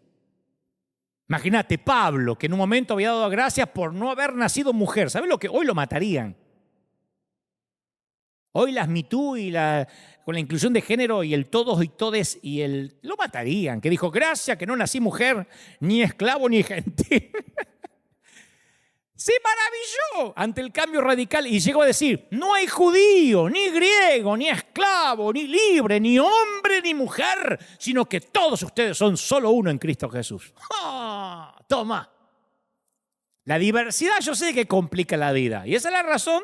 Imagínate, Pablo, que en un momento había dado gracias por no haber nacido mujer. ¿Sabes lo que? Hoy lo matarían. Hoy las Me Too con la inclusión de género y el todos y todes lo matarían. Que dijo, gracias que no nací mujer, ni esclavo ni gentil. Se maravilló ante el cambio radical y llegó a decir, no hay judío, ni griego, ni esclavo, ni libre, ni hombre, ni mujer, sino que todos ustedes son solo uno en Cristo Jesús. ¡Oh! Toma. La diversidad yo sé que complica la vida y esa es la razón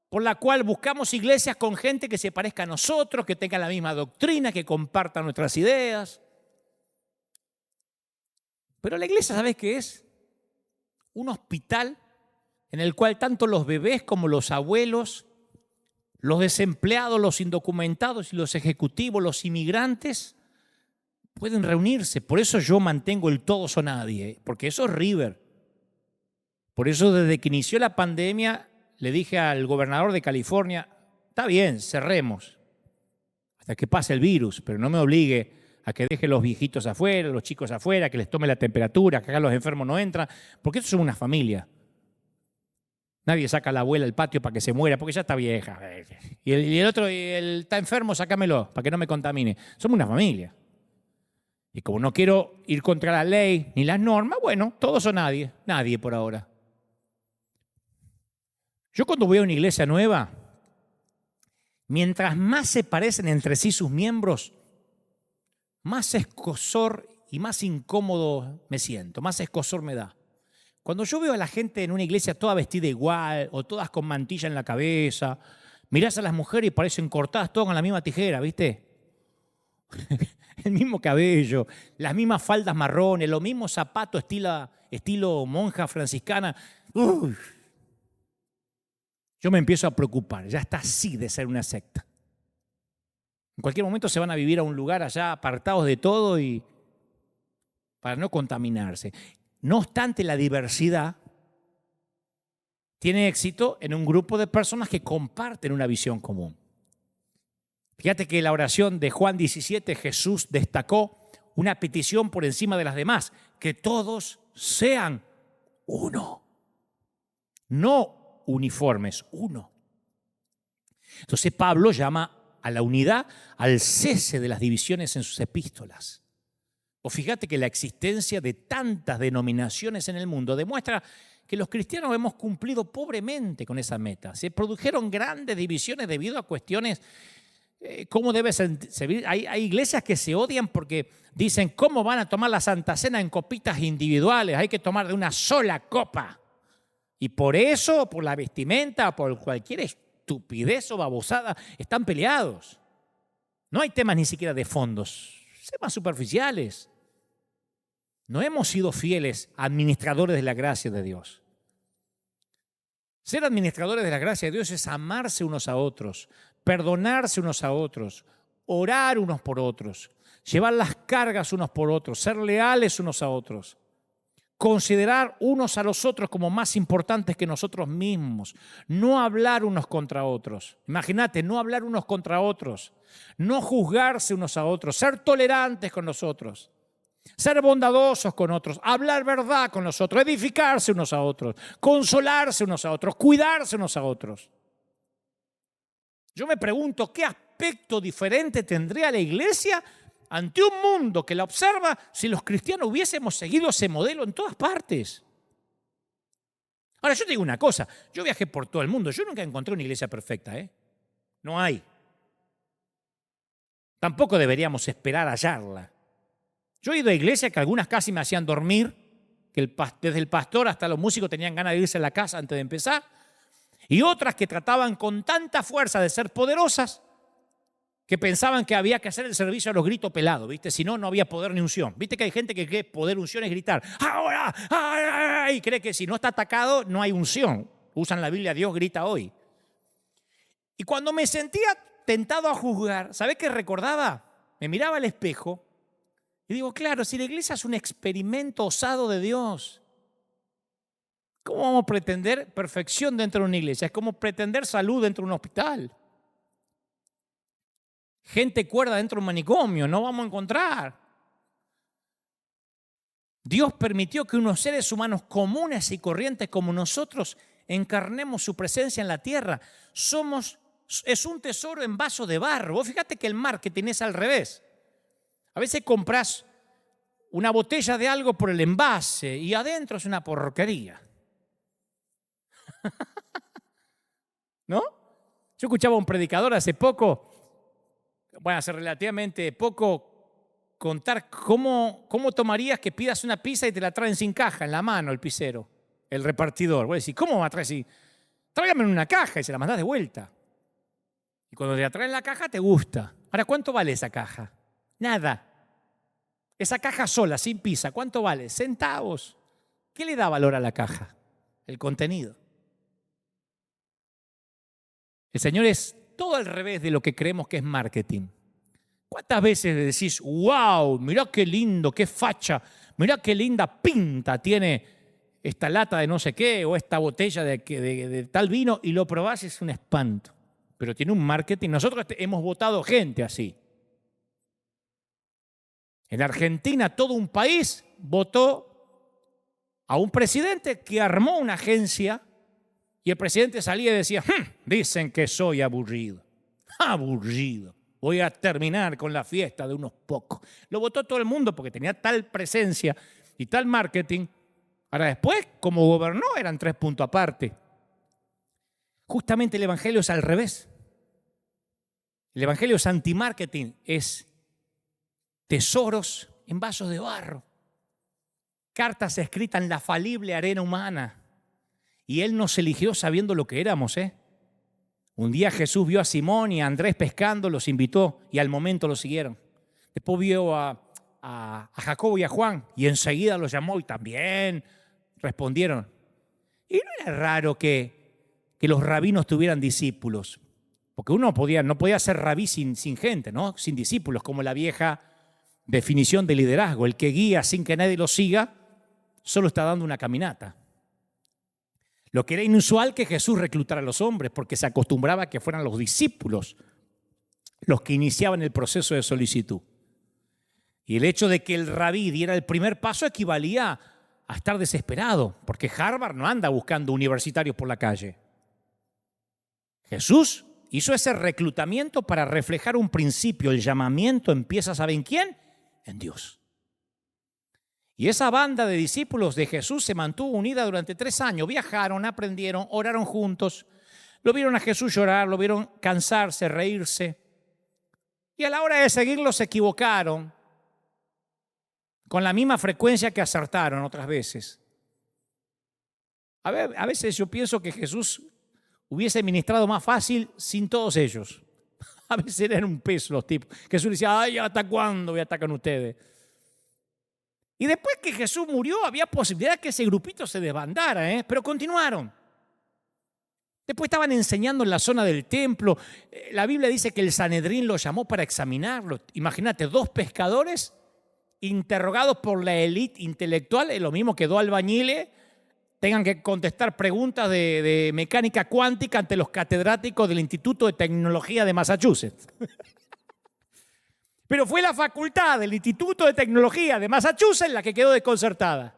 por la cual buscamos iglesias con gente que se parezca a nosotros, que tenga la misma doctrina, que comparta nuestras ideas. Pero la iglesia, ¿sabes qué es? Un hospital en el cual tanto los bebés como los abuelos, los desempleados, los indocumentados y los ejecutivos, los inmigrantes, pueden reunirse. Por eso yo mantengo el todos o nadie, porque eso es River. Por eso desde que inició la pandemia le dije al gobernador de California, está bien, cerremos hasta que pase el virus, pero no me obligue a que deje los viejitos afuera, los chicos afuera, que les tome la temperatura, que acá los enfermos no entran, porque eso es una familia. Nadie saca a la abuela al patio para que se muera, porque ya está vieja. Y el otro está enfermo, sácamelo, para que no me contamine. Somos una familia. Y como no quiero ir contra la ley ni las normas, bueno, todos o nadie. Nadie por ahora. Yo cuando voy a una iglesia nueva, mientras más se parecen entre sí sus miembros, más escozor y más incómodo me siento, más escozor me da. Cuando yo veo a la gente en una iglesia toda vestida igual o todas con mantilla en la cabeza, mirás a las mujeres y parecen cortadas todas con la misma tijera, ¿viste? El mismo cabello, las mismas faldas marrones, los mismos zapatos estilo monja franciscana. Uf. Yo me empiezo a preocupar, ya está así de ser una secta. En cualquier momento se van a vivir a un lugar allá apartados de todo y para no contaminarse. No obstante, la diversidad tiene éxito en un grupo de personas que comparten una visión común. Fíjate que en la oración de Juan 17 Jesús destacó una petición por encima de las demás, que todos sean uno. No uniformes, uno. Entonces Pablo llama a la unidad, al cese de las divisiones en sus epístolas. O fíjate que la existencia de tantas denominaciones en el mundo demuestra que los cristianos hemos cumplido pobremente con esa meta. Se produjeron grandes divisiones debido a cuestiones cómo debe servir. Hay iglesias que se odian porque dicen cómo van a tomar la Santa Cena en copitas individuales, hay que tomar de una sola copa. Y por eso, por la vestimenta, por cualquier estupidez o babosada, están peleados. No hay temas ni siquiera de fondos, temas superficiales. No hemos sido fieles administradores de la gracia de Dios. Ser administradores de la gracia de Dios es amarse unos a otros, perdonarse unos a otros, orar unos por otros, llevar las cargas unos por otros, ser leales unos a otros. considerar unos a los otros como más importantes que nosotros mismos, no hablar unos contra otros. Imagínate, no hablar unos contra otros, no juzgarse unos a otros, ser tolerantes con nosotros, ser bondadosos con otros, hablar verdad con los otros, edificarse unos a otros, consolarse unos a otros, cuidarse unos a otros. Yo me pregunto, ¿qué aspecto diferente tendría la iglesia ante un mundo que la observa si los cristianos hubiésemos seguido ese modelo en todas partes? Ahora, yo te digo una cosa, yo viajé por todo el mundo, yo nunca encontré una iglesia perfecta, ¿eh? No hay. Tampoco deberíamos esperar hallarla. Yo he ido a iglesias que algunas casi me hacían dormir, que desde el pastor hasta los músicos tenían ganas de irse a la casa antes de empezar, y otras que trataban con tanta fuerza de ser poderosas que pensaban que había que hacer el servicio a los gritos pelados, ¿viste? Si no, no había poder ni unción. ¿Viste que hay gente que cree poder, unción es gritar ¡ahora! ¡Ay! Y cree que si no está atacado no hay unción. Usan la Biblia, Dios grita hoy. Y cuando me sentía tentado a juzgar, ¿sabés qué recordaba? Me miraba al espejo y digo, claro, si la iglesia es un experimento osado de Dios, ¿cómo vamos a pretender perfección dentro de una iglesia? Es como pretender salud dentro de un hospital. Gente cuerda dentro de un manicomio, no vamos a encontrar. Dios permitió que unos seres humanos comunes y corrientes como nosotros encarnemos su presencia en la tierra. Es un tesoro en vaso de barro. Vos fíjate que el marketing es al revés. A veces compras una botella de algo por el envase y adentro es una porquería. ¿No? Yo escuchaba a un predicador hace poco, hace relativamente poco, contar cómo tomarías que pidas una pizza y te la traen sin caja, en la mano el pizzero, el repartidor. Voy a decir, ¿cómo me la traes así? Tráigame en una caja y se la mandás de vuelta. Y cuando te la traen en la caja te gusta. Ahora, ¿cuánto vale esa caja? Nada. Esa caja sola, sin pizza, ¿cuánto vale? Centavos. ¿Qué le da valor a la caja? El contenido. El Señor es todo al revés de lo que creemos que es marketing. ¿Cuántas veces decís, wow, mirá qué lindo, qué facha, mirá qué linda pinta tiene esta lata de no sé qué o esta botella de tal vino, y lo probás y es un espanto? Pero tiene un marketing. Nosotros hemos votado gente así. En Argentina todo un país votó a un presidente que armó una agencia y el presidente salía y decía, dicen que soy aburrido. Aburrido. Voy a terminar con la fiesta de unos pocos. Lo votó todo el mundo porque tenía tal presencia y tal marketing. Ahora después, como gobernó, eran 3 puntos aparte. Justamente el evangelio es al revés. El evangelio es anti-marketing, es tesoros en vasos de barro. Cartas escritas en la falible arena humana. Y Él nos eligió sabiendo lo que éramos, ¿eh? Un día Jesús vio a Simón y a Andrés pescando, los invitó y al momento los siguieron. Después vio a Jacobo y a Juan y enseguida los llamó y también respondieron. Y no era raro que los rabinos tuvieran discípulos, porque uno no podía ser rabí sin gente, ¿no? Sin discípulos, como la vieja definición de liderazgo. El que guía sin que nadie lo siga solo está dando una caminata. Lo que era inusual que Jesús reclutara a los hombres, porque se acostumbraba a que fueran los discípulos los que iniciaban el proceso de solicitud. Y el hecho de que el rabí diera el primer paso equivalía a estar desesperado, porque Harvard no anda buscando universitarios por la calle. Jesús hizo ese reclutamiento para reflejar un principio. El llamamiento empieza, ¿saben quién? En Dios. Y esa banda de discípulos de Jesús se mantuvo unida durante 3 años. Viajaron, aprendieron, oraron juntos. Lo vieron a Jesús llorar, lo vieron cansarse, reírse. Y a la hora de seguirlo se equivocaron con la misma frecuencia que acertaron otras veces. A veces yo pienso que Jesús hubiese ministrado más fácil sin todos ellos. A veces eran un peso los tipos. Jesús decía, ay, ¿hasta cuándo me atacan ustedes? Y después que Jesús murió, había posibilidad que ese grupito se desbandara, pero continuaron. Después estaban enseñando en la zona del templo. La Biblia dice que el Sanedrín los llamó para examinarlo. Imagínate, 2 pescadores interrogados por la élite intelectual, es lo mismo que dos albañiles tengan que contestar preguntas de mecánica cuántica ante los catedráticos del Instituto de Tecnología de Massachusetts. Pero fue la facultad del Instituto de Tecnología de Massachusetts la que quedó desconcertada.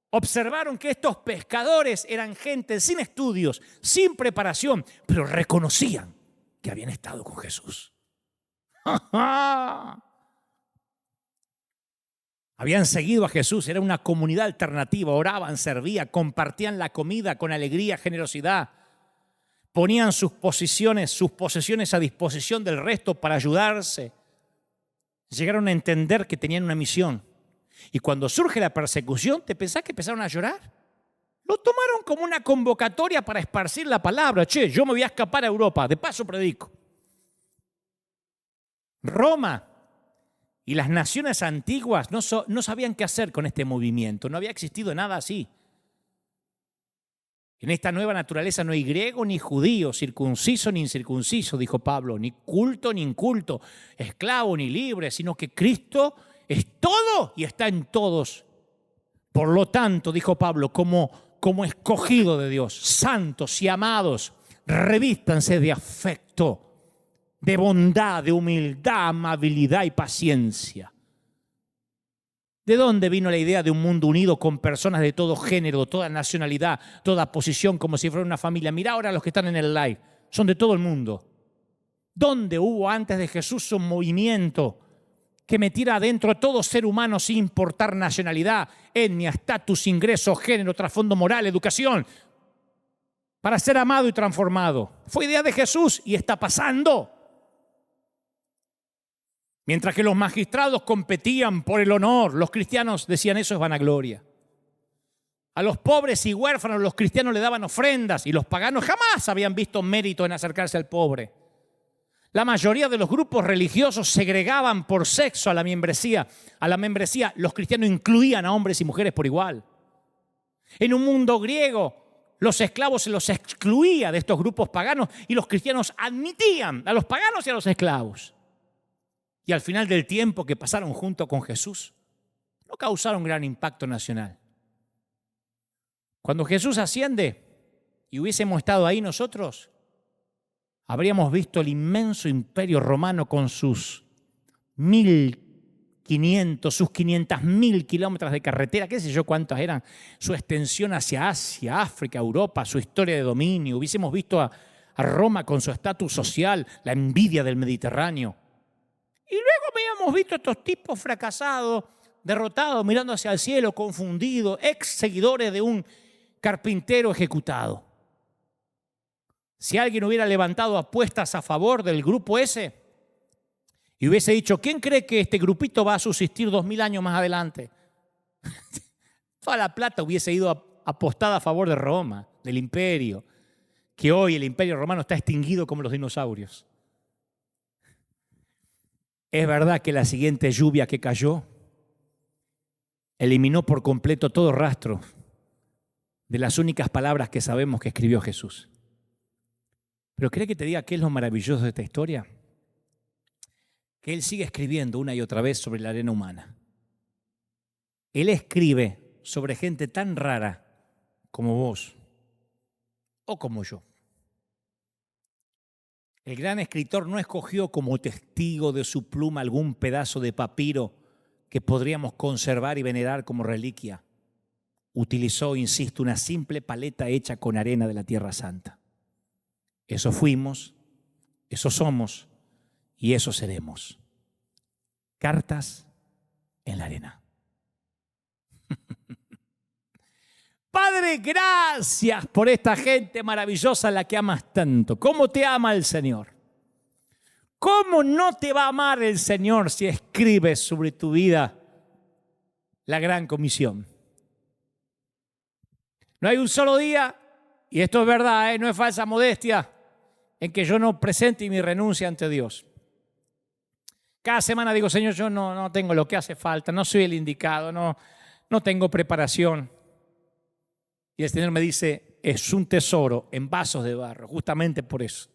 Observaron que estos pescadores eran gente sin estudios, sin preparación, pero reconocían que habían estado con Jesús. Habían seguido a Jesús, era una comunidad alternativa, oraban, servían, compartían la comida con alegría, generosidad. Ponían sus posesiones a disposición del resto para ayudarse. Llegaron a entender que tenían una misión. Y cuando surge la persecución, ¿te pensás que empezaron a llorar? Lo tomaron como una convocatoria para esparcir la palabra. Che, yo me voy a escapar a Europa, de paso predico. Roma y las naciones antiguas no sabían qué hacer con este movimiento. No había existido nada así. En esta nueva naturaleza no hay griego ni judío, circunciso ni incircunciso, dijo Pablo, ni culto ni inculto, esclavo ni libre, sino que Cristo es todo y está en todos. Por lo tanto, dijo Pablo, como escogido de Dios, santos y amados, revístanse de afecto, de bondad, de humildad, amabilidad y paciencia. ¿De dónde vino la idea de un mundo unido con personas de todo género, toda nacionalidad, toda posición, como si fuera una familia? Mirá ahora los que están en el live, son de todo el mundo. ¿Dónde hubo antes de Jesús un movimiento que metiera adentro a todo ser humano sin importar nacionalidad, etnia, estatus, ingreso, género, trasfondo moral, educación, para ser amado y transformado? Fue idea de Jesús y está pasando. Mientras que los magistrados competían por el honor, los cristianos decían eso es vanagloria. A los pobres y huérfanos los cristianos le daban ofrendas y los paganos jamás habían visto mérito en acercarse al pobre. La mayoría de los grupos religiosos segregaban por sexo a la membresía. A la membresía los cristianos incluían a hombres y mujeres por igual. En un mundo griego, los esclavos se los excluía de estos grupos paganos y los cristianos admitían a los paganos y a los esclavos. Y al final del tiempo que pasaron junto con Jesús, no causaron gran impacto nacional. Cuando Jesús asciende y hubiésemos estado ahí nosotros, habríamos visto el inmenso imperio romano con sus 500.000 kilómetros de carretera, qué sé yo cuántos eran, su extensión hacia Asia, África, Europa, su historia de dominio. Hubiésemos visto a Roma con su estatus social, la envidia del Mediterráneo. Y luego habíamos visto a estos tipos fracasados, derrotados, mirando hacia el cielo, confundidos, ex seguidores de un carpintero ejecutado. Si alguien hubiera levantado apuestas a favor del grupo ese y hubiese dicho, ¿quién cree que este grupito va a subsistir 2000 años más adelante? Toda la plata hubiese ido apostada a favor de Roma, del imperio, que hoy el imperio romano está extinguido como los dinosaurios. Es verdad que la siguiente lluvia que cayó eliminó por completo todo rastro de las únicas palabras que sabemos que escribió Jesús. Pero ¿cree que te diga qué es lo maravilloso de esta historia? Que Él sigue escribiendo una y otra vez sobre la arena humana. Él escribe sobre gente tan rara como vos o como yo. El gran escritor no escogió como testigo de su pluma algún pedazo de papiro que podríamos conservar y venerar como reliquia. Utilizó, insisto, una simple paleta hecha con arena de la Tierra Santa. Eso fuimos, eso somos y eso seremos. Cartas en la arena. Padre, gracias por esta gente maravillosa a la que amas tanto. ¿Cómo te ama el Señor? ¿Cómo no te va a amar el Señor si escribes sobre tu vida la gran comisión? No hay un solo día, y esto es verdad, no es falsa modestia, en que yo no presente mi renuncia ante Dios. Cada semana digo, Señor, yo no tengo lo que hace falta, no soy el indicado, no tengo preparación. Y el Señor me dice, es un tesoro en vasos de barro, justamente por eso.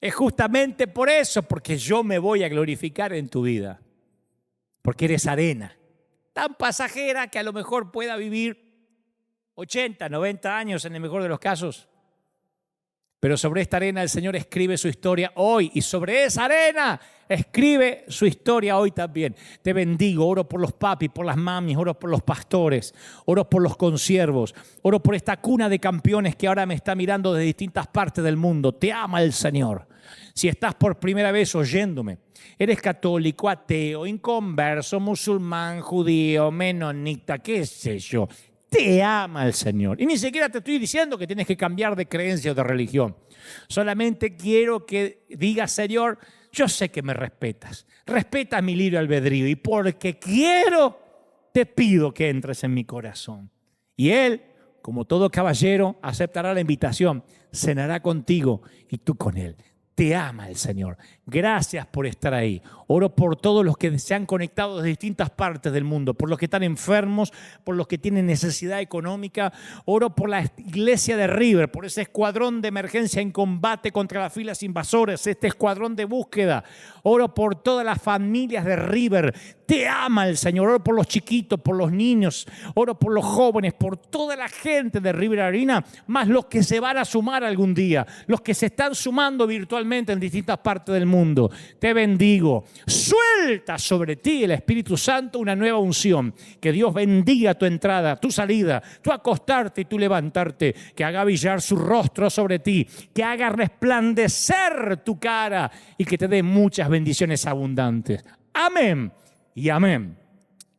Es justamente por eso, porque yo me voy a glorificar en tu vida. Porque eres arena, tan pasajera que a lo mejor pueda vivir 80, 90 años en el mejor de los casos. Pero sobre esta arena el Señor escribe su historia hoy y sobre esa arena escribe su historia hoy también. Te bendigo, oro por los papis, por las mamis, oro por los pastores, oro por los consiervos, oro por esta cuna de campeones que ahora me está mirando de distintas partes del mundo. Te ama el Señor. Si estás por primera vez oyéndome, eres católico, ateo, inconverso, musulmán, judío, menonita, qué sé yo, te ama el Señor. Y ni siquiera te estoy diciendo que tienes que cambiar de creencia o de religión. Solamente quiero que digas, Señor, yo sé que me respetas. Respeta mi libre albedrío y porque quiero, te pido que entres en mi corazón. Y Él, como todo caballero, aceptará la invitación, cenará contigo y tú con Él. Te ama el Señor. Gracias por estar ahí. Oro por todos los que se han conectado de distintas partes del mundo, por los que están enfermos, por los que tienen necesidad económica. Oro por la iglesia de River, por ese escuadrón de emergencia en combate contra las filas invasoras, este escuadrón de búsqueda. Oro por todas las familias de River. Te ama el Señor. Oro por los chiquitos, por los niños. Oro por los jóvenes, por toda la gente de River Arena, más los que se van a sumar algún día, los que se están sumando virtualmente en distintas partes del mundo. Te bendigo. Suelta sobre ti el Espíritu Santo una nueva unción. Que Dios bendiga tu entrada, tu salida, tu acostarte y tu levantarte. Que haga brillar su rostro sobre ti. Que haga resplandecer tu cara y que te dé muchas bendiciones abundantes. Amén y amén.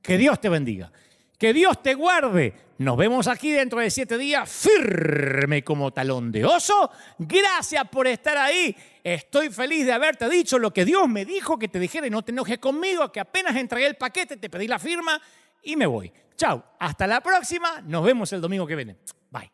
Que Dios te bendiga. Que Dios te guarde. Nos vemos aquí dentro de 7 días, firme como talón de oso. Gracias por estar ahí. Estoy feliz de haberte dicho lo que Dios me dijo que te dijera y no te enojes conmigo, que apenas entregué el paquete, te pedí la firma y me voy. Chao, hasta la próxima. Nos vemos el domingo que viene.